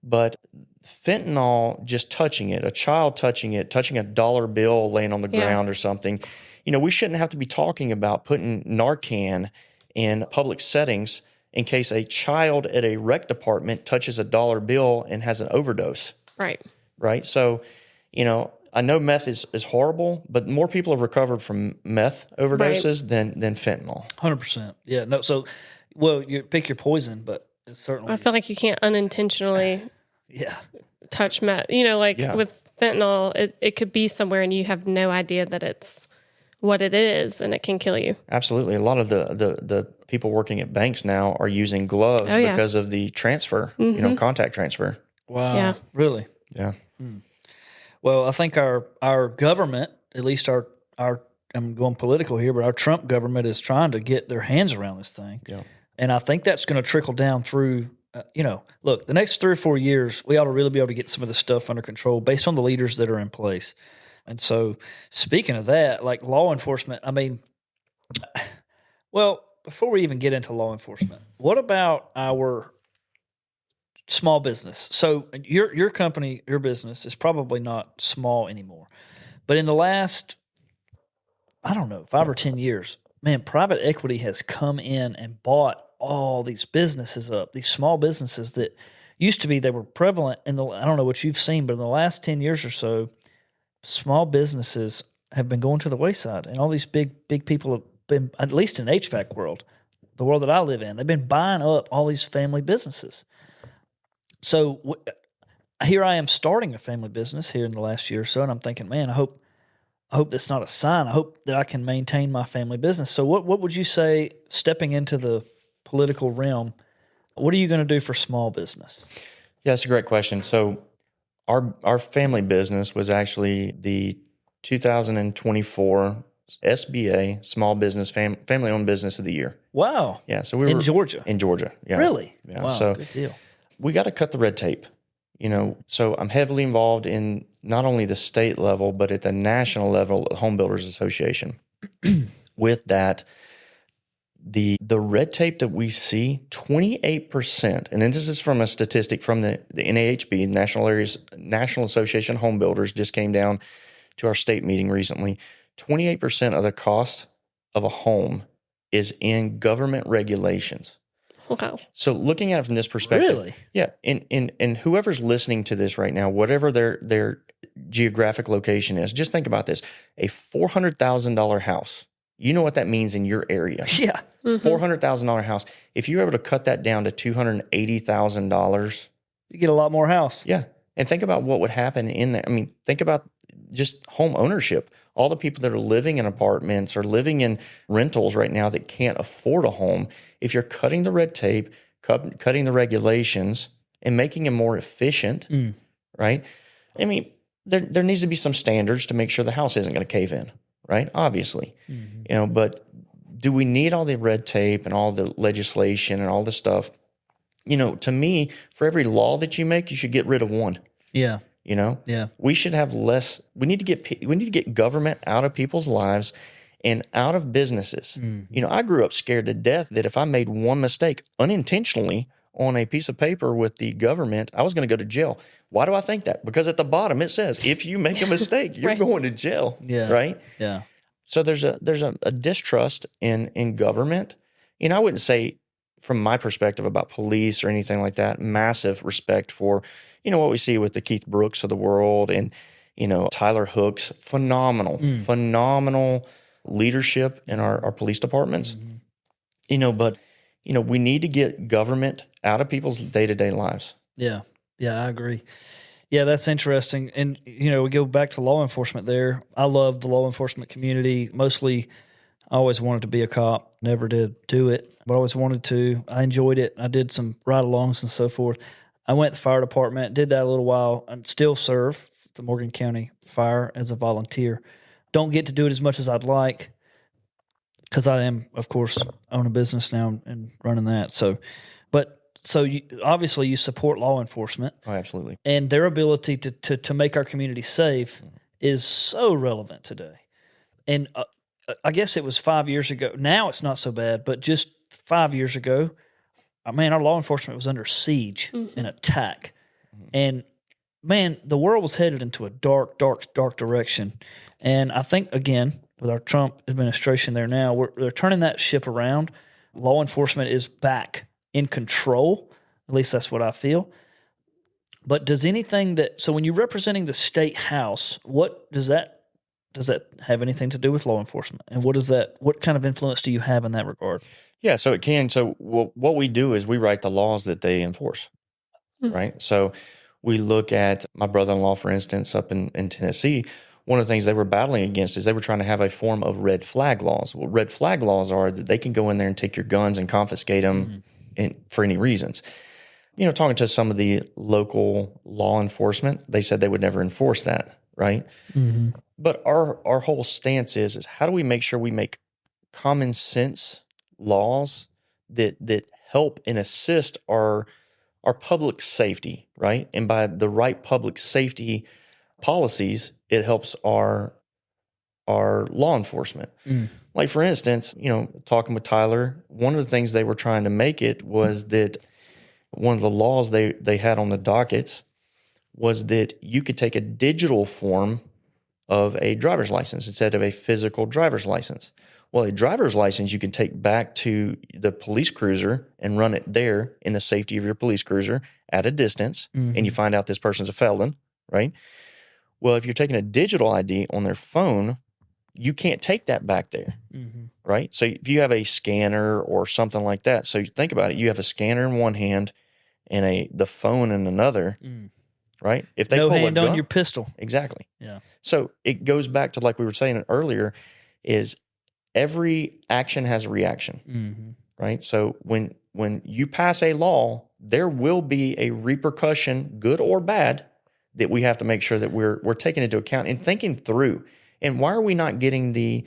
but fentanyl, just touching it, a child touching it, touching a dollar bill laying on the ground or something, we shouldn't have to be talking about putting Narcan in public settings in case a child at a rec department touches a dollar bill and has an overdose. Right. Right. So, I know meth is horrible, but more people have recovered from meth overdoses than fentanyl. 100%. Yeah. No. So, well, you pick your poison, but it's certainly. I feel like you can't unintentionally touch meth. With fentanyl, it could be somewhere and you have no idea that it's what it is, and it can kill you. Absolutely. A lot of the people working at banks now are using gloves because of the transfer, contact transfer. Wow. Yeah. Really? Yeah. Well, I think our government, at least our I'm going political here, but our Trump government is trying to get their hands around this thing. Yeah. And I think that's going to trickle down through, look, the next 3 or 4 years, we ought to really be able to get some of this stuff under control based on the leaders that are in place. And so, speaking of that, like law enforcement, before we even get into law enforcement, what about our small business? So your company, your business is probably not small anymore, but in the last, 5 or 10 years, man, private equity has come in and bought all these businesses up, these small businesses that used to be, they were prevalent I don't know what you've seen, but in the last 10 years or so, small businesses have been going to the wayside, and all these big people have been, at least in the HVAC world, the world that I live in, they've been buying up all these family businesses. So here I am starting a family business here in the last year or so, and I'm thinking, man, I hope that's not a sign. I hope that I can maintain my family business. So what would you say, stepping into the political realm, what are you going to do for small business? Yeah, that's a great question. So Our family business was actually the 2024 SBA Small Business Family Owned Business of the Year. Wow. Yeah, so we In were Georgia. in Georgia. Yeah, Really? Yeah. Wow. So Good deal. we got to cut the red tape. So I'm heavily involved in not only the state level, but at the national level, the Home Builders Association. With that, the red tape that we see, 28%, and then this is from a statistic from the NAHB, National Association of Home Builders, just came down to our state meeting recently. 28% of the cost of a home is in government regulations. Wow. So looking at it from this perspective, Really? yeah, and whoever's listening to this right now, whatever their geographic location is, just think about this: a $400,000 house. You know what that means in your area? Yeah. $400,000 house. If you're able to cut that down to $280,000, You get a lot more house. yeah. And think about what would happen in that. I mean, think about just home ownership. All the people that are living in apartments or living in rentals right now that can't afford a home. If you're cutting the red tape, cutting the regulations, and making them more efficient, right? I mean, there needs to be some standards to make sure the house isn't going to cave in, right? Obviously, but do we need all the red tape and all the legislation and all the stuff? To me, for every law that you make, you should get rid of one. Yeah. Yeah. We should have less. We need to get government out of people's lives and out of businesses. I grew up scared to death that if I made one mistake unintentionally on a piece of paper with the government, I was going to go to jail. Why do I think that? Because at the bottom it says, if you make a mistake, you're Right. going to jail. Yeah. Right. Yeah. So there's a distrust in government. I wouldn't say, from my perspective, about police or anything like that, massive respect for, what we see with the Keith Brooks of the world and, Tyler Hooks, phenomenal leadership in our police departments, but, we need to get government out of people's day-to-day lives. Yeah. Yeah, I agree. Yeah, that's interesting. And, we go back to law enforcement there. I love the law enforcement community. Mostly, I always wanted to be a cop. Never did do it, but I always wanted to. I enjoyed it. I did some ride-alongs and so forth. I went to the fire department, did that a little while, and still serve the Morgan County Fire as a volunteer. Don't get to do it as much as I'd like because I am, of course, own a business now and running that. So obviously you support law enforcement. Oh, absolutely. And their ability to make our community safe is so relevant today. And I guess it was 5 years ago. Now it's not so bad, but just 5 years ago, our law enforcement was under siege and attack. And, man, the world was headed into a dark, dark, dark direction. And I think, again, with our Trump administration there now, they're turning that ship around. Law enforcement is back in control. At least that's what I feel. But does anything so when you're representing the state house, what does that have anything to do with law enforcement? And what kind of influence do you have in that regard? Yeah, so it can. So what we do is we write the laws that they enforce, right? So we look at my brother-in-law, for instance, up in Tennessee. One of the things they were battling against is they were trying to have a form of red flag laws. Well, red flag laws are that they can go in there and take your guns and confiscate them for any reasons. Talking to some of the local law enforcement, they said they would never enforce that, right? Mm-hmm. But our whole stance is how do we make sure we make common sense laws that help and assist our public safety, right? And by the right public safety policies, it helps our law enforcement. Like, for instance, talking with Tyler, one of the things they were trying to make it was that one of the laws they had on the dockets was that you could take a digital form of a driver's license instead of a physical driver's license. Well, a driver's license you can take back to the police cruiser and run it there in the safety of your police cruiser at a distance, and you find out this person's a felon, right? Well, if you're taking a digital ID on their phone, you can't take that back there, right? So if you have a scanner or something like that, so you think about it, you have a scanner in one hand and the phone in another, right? If they no pull hand a gun, on your pistol. exactly. Yeah. So it goes back to, like we were saying earlier, is every action has a reaction, right? So when you pass a law, there will be a repercussion, good or bad, that we have to make sure that we're taking into account and thinking through. And why are we not getting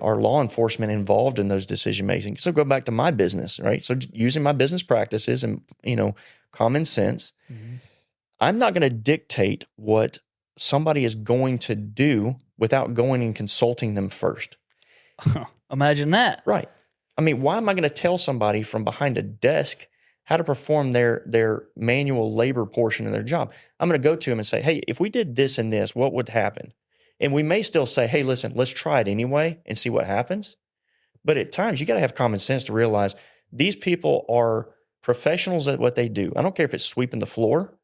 our law enforcement involved in those decision making? So go back to my business, right? So using my business practices and common sense, I'm not going to dictate what somebody is going to do without going and consulting them first. Imagine that. Right. I mean, why am I going to tell somebody from behind a desk how to perform their manual labor portion of their job? I'm going to go to them and say, hey, if we did this and this, what would happen? And we may still say, hey, listen, let's try it anyway and see what happens. But at times, you got to have common sense to realize these people are professionals at what they do. I don't care if it's sweeping the floor,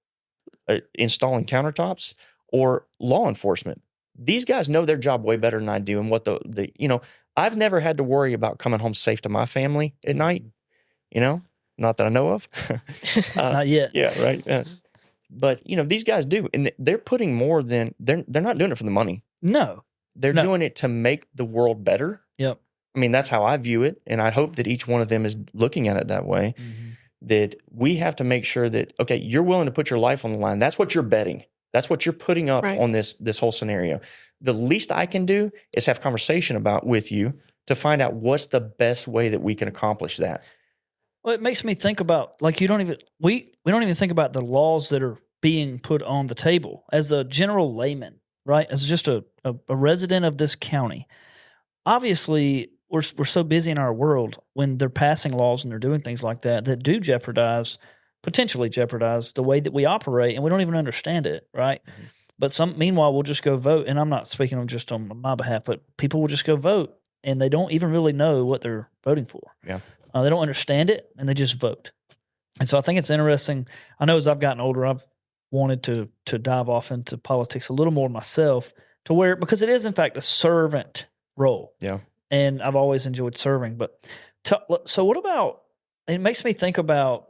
installing countertops, or law enforcement. These guys know their job way better than I do. And what I've never had to worry about coming home safe to my family at night, not that I know of. Not yet. Yeah, right. But these guys do, and they're putting more than they're not doing it for the money. No, they're doing it to make the world better. Yep. I mean, that's how I view it, and I hope that each one of them is looking at it that way. That we have to make sure that, okay, you're willing to put your life on the line. That's what you're betting. That's what you're putting up on this whole scenario. The least I can do is have conversation with you to find out what's the best way that we can accomplish that. Well, it makes me think about, we don't even think about the laws that are being put on the table as a general layman, right? As just a resident of this county. Obviously, we're so busy in our world when they're passing laws and they're doing things like that do potentially jeopardize the way that we operate, and we don't even understand it, right? But meanwhile, we'll just go vote, and I'm not speaking just on my behalf, but people will just go vote, and they don't even really know what they're voting for. Yeah. They don't understand it, and they just vote. And so I think it's interesting. I know as I've gotten older, I've wanted to dive off into politics a little more myself, because it is, in fact, a servant role. Yeah. And I've always enjoyed serving. But so what about, it makes me think about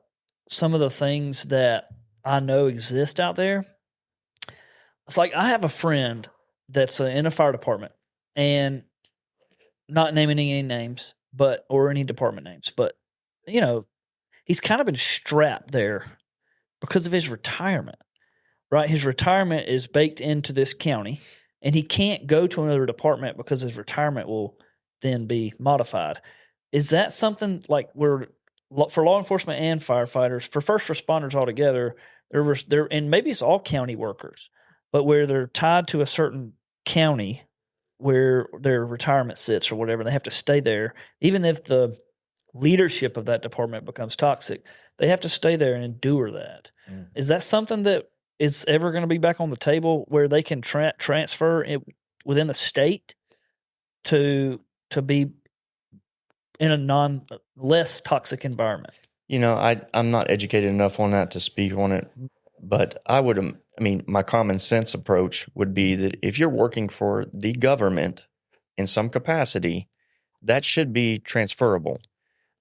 some of the things that I know exist out there. It's like I have a friend that's in a fire department, and not naming any names, or any department names, but he's kind of been strapped there because of his retirement, right? His retirement is baked into this county, and he can't go to another department because his retirement will then be modified. Is that something like for law enforcement and firefighters, for first responders altogether, they're and maybe it's all county workers, but where they're tied to a certain county where their retirement sits or whatever, they have to stay there, even if the leadership of that department becomes toxic, they have to stay there and endure that. Is that something that is ever going to be back on the table where they can transfer it within the state to be in a less toxic environment? I'm not educated enough on that to speak on it, but my common sense approach would be that if you're working for the government in some capacity, that should be transferable.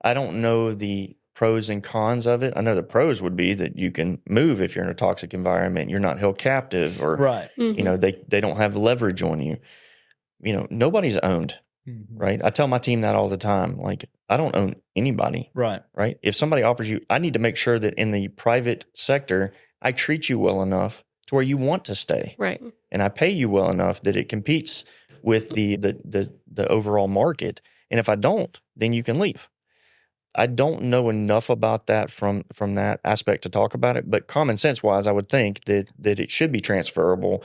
I don't know the pros and cons of it. I know the pros would be that you can move if you're in a toxic environment, you're not held captive, or right. They don't have leverage on you. Nobody's owned. Right. I tell my team that all the time. I don't own anybody. Right. Right. If somebody offers you, I need to make sure that in the private sector, I treat you well enough to where you want to stay. Right. And I pay you well enough that it competes with the overall market. And if I don't, then you can leave. I don't know enough about that from that aspect to talk about it. But common sense wise, I would think that it should be transferable,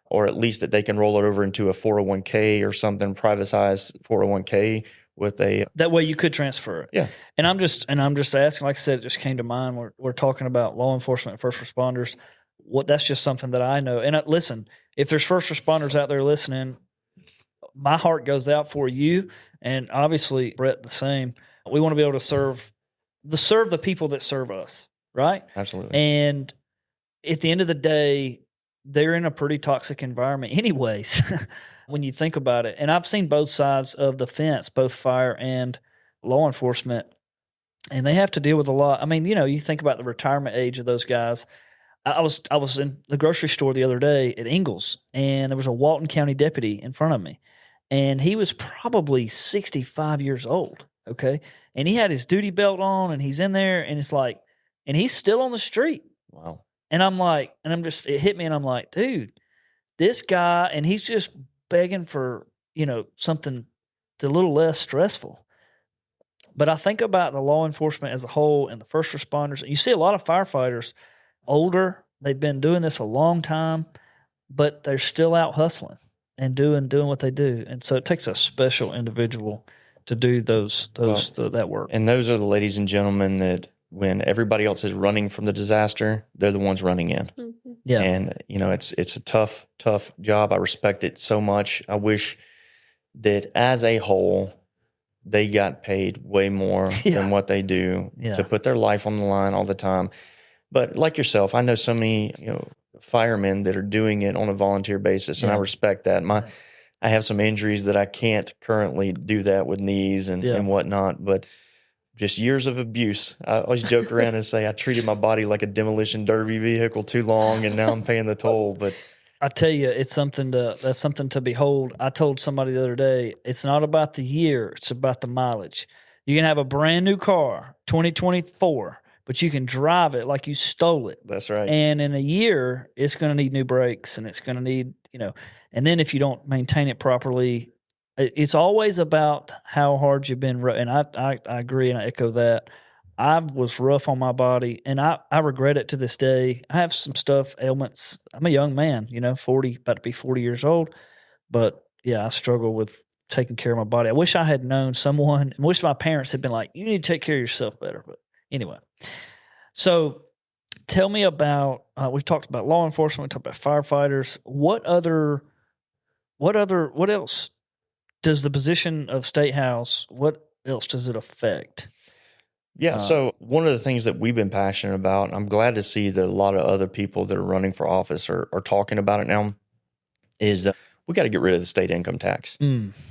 or at least that they can roll it over into a 401k or something, privatized 401k with a. That way you could transfer it. Yeah. And I'm just asking, like I said, it just came to mind. We're talking about law enforcement and first responders. That's just something that I know. And listen, if there's first responders out there listening, my heart goes out for you. And obviously, Brett, the same. We want to be able to serve the people that serve us, right? Absolutely. And at the end of the day, they're in a pretty toxic environment anyways, when you think about it. And I've seen both sides of the fence, both fire and law enforcement, and they have to deal with a lot. I mean, you think about the retirement age of those guys. I was in the grocery store the other day at Ingalls, and there was a Walton County deputy in front of me, and he was probably 65 years old, okay? And he had his duty belt on, and he's in there, and it's like, and he's still on the street. Wow. And I'm like, it hit me, and I'm like, dude, this guy, and he's just begging for, something a little less stressful. But I think about the law enforcement as a whole and the first responders. You see a lot of firefighters, older, they've been doing this a long time, but they're still out hustling and doing what they do. And so it takes a special individual to do that work. And those are the ladies and gentlemen that when everybody else is running from the disaster, they're the ones running in. Mm-hmm. Yeah. And, it's a tough job. I respect it so much. I wish that as a whole, they got paid way more than what they do to put their life on the line all the time. But like yourself, I know so many, firemen that are doing it on a volunteer basis, and I respect that. I have some injuries that I can't currently do that with knees and whatnot, but just years of abuse. I always joke around and say I treated my body like a demolition derby vehicle too long, and now I'm paying the toll. But I tell you, that's something to behold. I told somebody the other day, it's not about the year, it's about the mileage. You can have a brand new car, 2024, but you can drive it like you stole it. That's right. And in a year, it's going to need new brakes, and it's going to need, and then if you don't maintain it properly, it's always about how hard you've been. And I agree, and I echo that. I was rough on my body, and I regret it to this day. I have some ailments. I'm a young man, 40, about to be 40 years old. But, yeah, I struggle with taking care of my body. I wish I had known someone, and wish my parents had been like, you need to take care of yourself better. But anyway, so tell me about, we've talked about law enforcement, we talked about firefighters. What else does the position of State House, what else does it affect? Yeah, so one of the things that we've been passionate about, and I'm glad to see that a lot of other people that are running for office are talking about it now, is we got to get rid of the state income tax.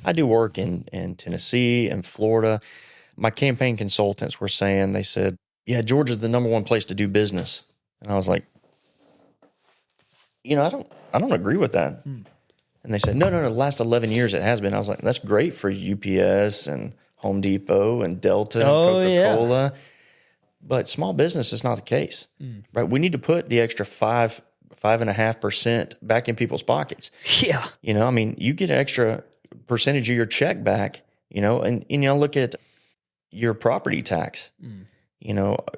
I do work in Tennessee and Florida. My campaign consultants were saying, they said, yeah, Georgia's the number one place to do business. And I was like, I don't agree with that. And they said, no, the last 11 years it has been. I was like, that's great for UPS and Home Depot and Delta and Coca-Cola. Yeah. But small business is not the case, right? We need to put the extra 5.5% back in people's pockets. Yeah. You get an extra percentage of your check back, and look at your property tax.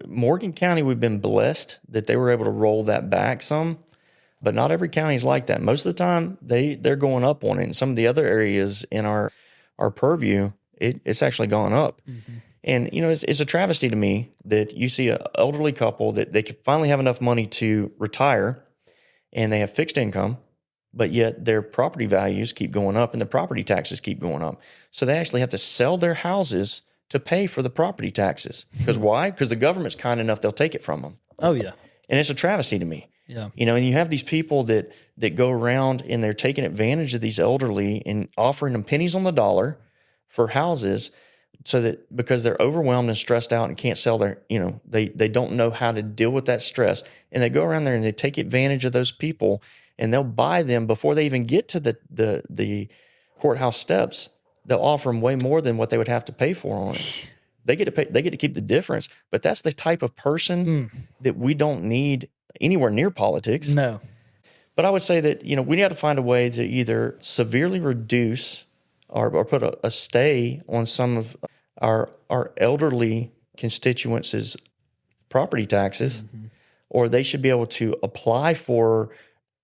Morgan County, we've been blessed that they were able to roll that back some, but not every county is like that. Most of the time, they're going up on it. And some of the other areas in our purview, it's actually gone up. Mm-hmm. And, it's a travesty to me that you see an elderly couple that they can finally have enough money to retire and they have fixed income, but yet their property values keep going up and the property taxes keep going up. So they actually have to sell their houses to pay for the property taxes. Because why? Because the government's kind enough, they'll take it from them. Oh, yeah. And it's a travesty to me. Yeah. And you have these people that go around and they're taking advantage of these elderly and offering them pennies on the dollar for houses so that because they're overwhelmed and stressed out and can't sell their, they don't know how to deal with that stress. And they go around there and they take advantage of those people and they'll buy them before they even get to the courthouse steps. They'll offer them way more than what they would have to pay for on it. They get to keep the difference. But that's the type of person that we don't need anywhere near politics. No. But I would say that, we have to find a way to either severely reduce or put a stay on some of our elderly constituents' property taxes, or they should be able to apply for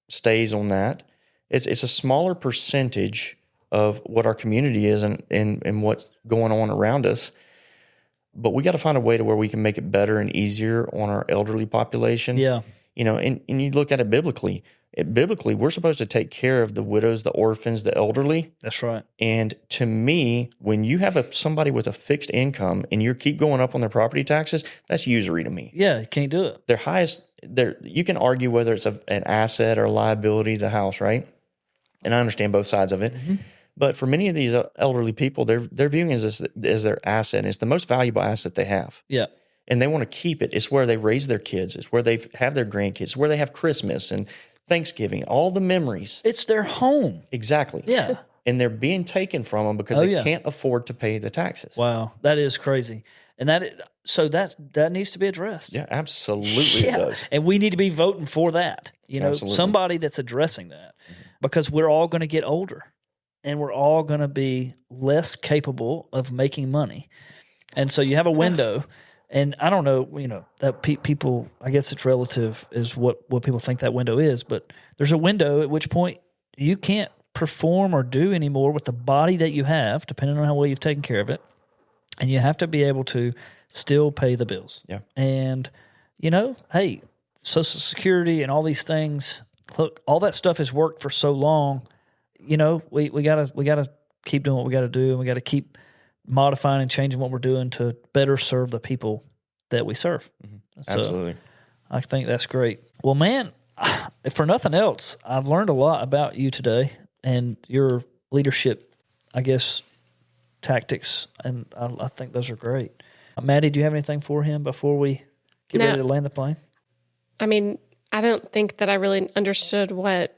stays on that. It's a smaller percentage of what our community is and what's going on around us. But we got to find a way to where we can make it better and easier on our elderly population. Yeah. And you look at it biblically. Biblically, we're supposed to take care of the widows, the orphans, the elderly. That's right. And to me, when you have somebody with a fixed income and you keep going up on their property taxes, that's usury to me. Yeah, you can't do it. Their highest, you can argue whether it's an asset or a liability, the house, right? And I understand both sides of it. Mm-hmm. But for many of these elderly people, they're viewing it as their asset. It's the most valuable asset they have. Yeah. And they want to keep it. It's where they raise their kids. It's where they have their grandkids. It's where they have Christmas and Thanksgiving, all the memories. It's their home. Exactly. Yeah. and they're being taken from them because they can't afford to pay the taxes. Wow, that is crazy. And that needs to be addressed. Yeah, absolutely it does. And we need to be voting for that. Absolutely. Somebody that's addressing that, because we're all going to get older and we're all going to be less capable of making money. And so you have a window, and I don't know, that people, I guess it's relative is what people think that window is, but there's a window at which point you can't perform or do anymore with the body that you have, depending on how well you've taken care of it. And you have to be able to still pay the bills. Yeah. And, hey, Social Security and all these things, look, all that stuff has worked for so long. We gotta keep doing what we gotta do, and we gotta keep modifying and changing what we're doing to better serve the people that we serve. Mm-hmm. Absolutely. So I think that's great. Well, man, if for nothing else, I've learned a lot about you today and your leadership, I guess, tactics, and I think those are great. Maddie, do you have anything for him before we get ready to land the plane? I mean, I don't think that I really understood what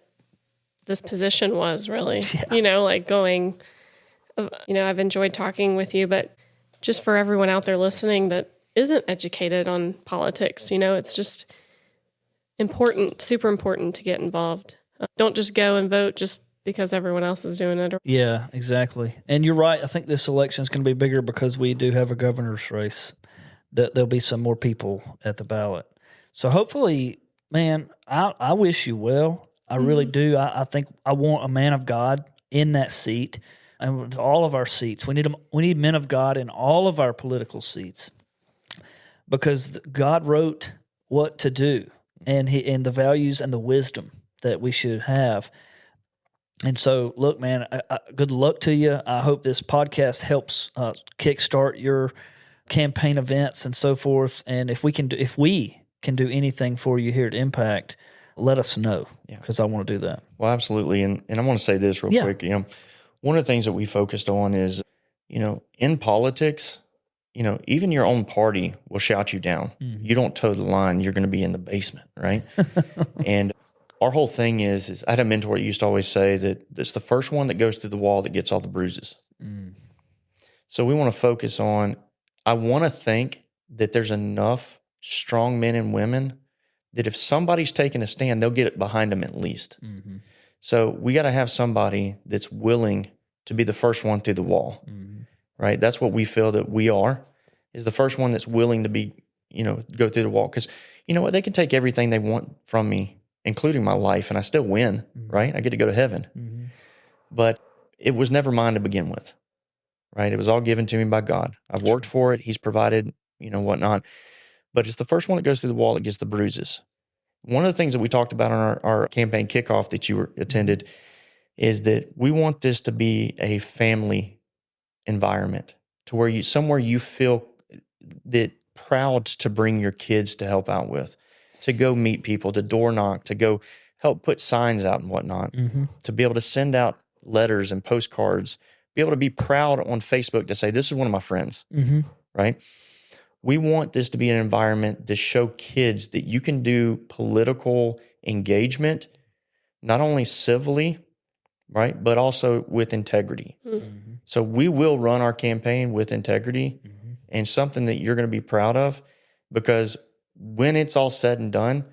this position was really. Yeah. I've enjoyed talking with you, but just for everyone out there listening that isn't educated on politics, it's just important, super important to get involved. Don't just go and vote just because everyone else is doing it. Yeah, exactly. And you're right. I think this election is going to be bigger because we do have a governor's race. There'll be some more people at the ballot. So hopefully, man, I wish you well. I really do. I think I want a man of God in that seat, and with all of our seats. We need men of God in all of our political seats, because God wrote what to do, and the values and the wisdom that we should have. And so, look, man, good luck to you. I hope this podcast helps kickstart your campaign events and so forth. And if we can do anything for you here at Impact, let us know, because I want to do that. Well, absolutely. And I want to say this real quick. One of the things that we focused on is, in politics, even your own party will shout you down. Mm-hmm. You don't toe the line, you're going to be in the basement, right? And our whole thing is I had a mentor that used to always say that it's the first one that goes through the wall that gets all the bruises. Mm. So we want to focus on, I want to think that there's enough strong men and women that if somebody's taking a stand, they'll get it behind them at least. Mm-hmm. So we got to have somebody that's willing to be the first one through the wall, right? That's what we feel that we are, is the first one that's willing to be, go through the wall. Because you know what? They can take everything they want from me, including my life, and I still win, right? I get to go to heaven. Mm-hmm. But it was never mine to begin with, right? It was all given to me by God. I've worked for it. He's provided, whatnot. But it's the first one that goes through the wall that gets the bruises. One of the things that we talked about on our campaign kickoff that you attended is that we want this to be a family environment, to where somewhere you feel that proud to bring your kids to help out with, to go meet people, to door knock, to go help put signs out and whatnot, to be able to send out letters and postcards, be able to be proud on Facebook to say, this is one of my friends, right? We want this to be an environment to show kids that you can do political engagement, not only civilly, right, but also with integrity. Mm-hmm. So we will run our campaign with integrity and something that you're going to be proud of, because when it's all said and done,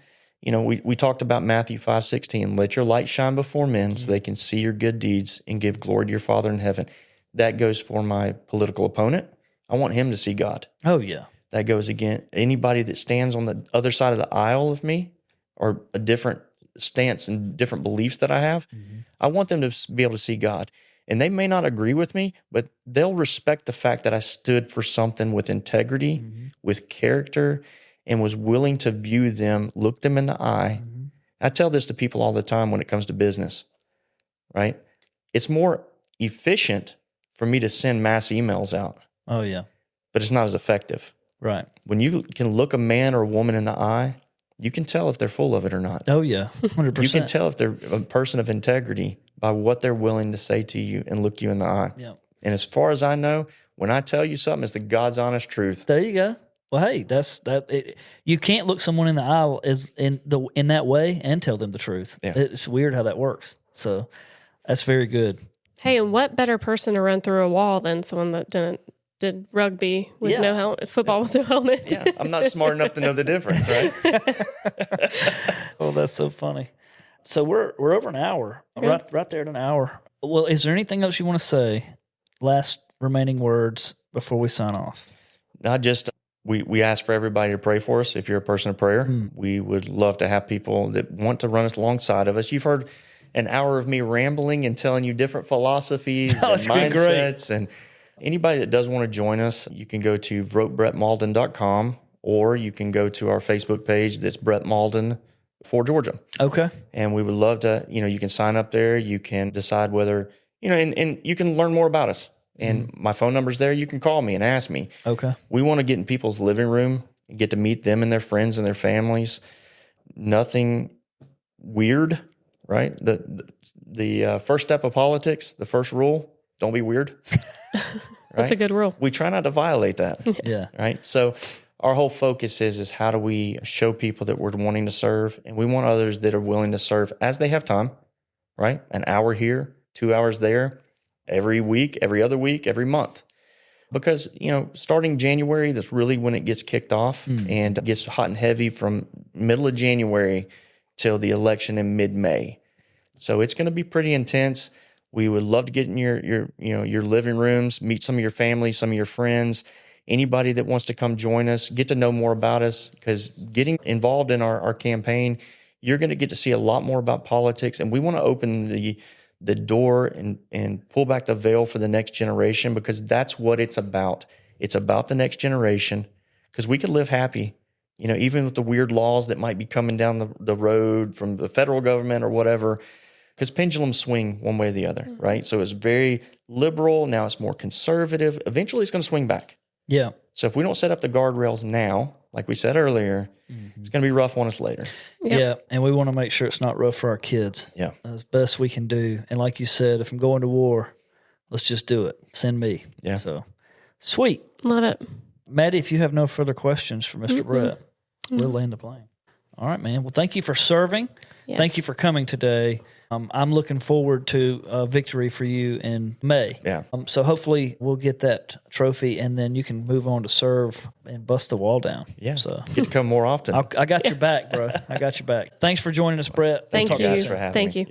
we talked about Matthew 5:16, let your light shine before men so they can see your good deeds and give glory to your Father in heaven. That goes for my political opponent. I want him to see God. Oh, yeah. That goes against anybody that stands on the other side of the aisle of me, or a different stance and different beliefs that I have. I want them to be able to see God. And they may not agree with me, but they'll respect the fact that I stood for something with integrity, with character, and was willing to view them, look them in the eye. I tell this to people all the time when it comes to business, right? It's more efficient for me to send mass emails out. Oh, yeah. But it's not as effective. Right. When you can look a man or a woman in the eye, you can tell if they're full of it or not. Oh, yeah, 100%. You can tell if they're a person of integrity by what they're willing to say to you and look you in the eye. Yeah. And as far as I know, when I tell you something, it's the God's honest truth. There you go. Well, hey, that's that. You can't look someone in the eye in that way and tell them the truth. Yeah. It's weird how that works. So that's very good. Hey, and what better person to run through a wall than someone that did rugby with no helmet, football with no helmet? Yeah, I'm not smart enough to know the difference, right? Oh, that's so funny. So we're over an hour, right there at an hour. Well, is there anything else you want to say? Last remaining words before we sign off. Not just we ask for everybody to pray for us. If you're a person of prayer, we would love to have people that want to run us alongside of us. You've heard an hour of me rambling and telling you different philosophies and mindsets. And anybody that does want to join us, you can go to VoteBrettMauldin.com, or you can go to our Facebook page that's Brett Mauldin for Georgia. Okay. And we would love to, you can sign up there. You can decide whether, and you can learn more about us. And my phone number's there. You can call me and ask me. Okay. We want to get in people's living room and get to meet them and their friends and their families. Nothing weird, right? The first step of politics, the first rule, don't be weird. Right? That's a good rule. We try not to violate that. Yeah. Right? So our whole focus is how do we show people that we're wanting to serve, and we want others that are willing to serve as they have time, right? An hour here, 2 hours there, every week, every other week, every month. Because, starting January, that's really when it gets kicked off and gets hot and heavy from middle of January till the election in mid-May. So it's going to be pretty intense. We would love to get in your living rooms, meet some of your family, some of your friends, anybody that wants to come join us, get to know more about us, because getting involved in our campaign, you're going to get to see a lot more about politics, and we want to open the door and pull back the veil for the next generation, because that's what it's about. It's about the next generation, because we could live happy, even with the weird laws that might be coming down the road from the federal government or whatever, because pendulums swing one way or the other, right? So it's very liberal. Now it's more conservative. Eventually it's going to swing back. Yeah. So if we don't set up the guardrails now, like we said earlier, it's going to be rough on us later. Yep. Yeah. And we want to make sure it's not rough for our kids. Yeah. As best we can do. And like you said, if I'm going to war, let's just do it. Send me. Yeah. So sweet. Love it. Maddie, if you have no further questions for Mr. Brett, we'll land the plane. All right, man. Well, thank you for serving. Yes. Thank you for coming today. I'm looking forward to a victory for you in May. Yeah. So hopefully we'll get that trophy, and then you can move on to serve and bust the wall down. Yeah. So Get to come more often. I got your back, bro. I got your back. Thanks for joining us, Brett. Thank We'll talk you. to Guys for having Thank me. you.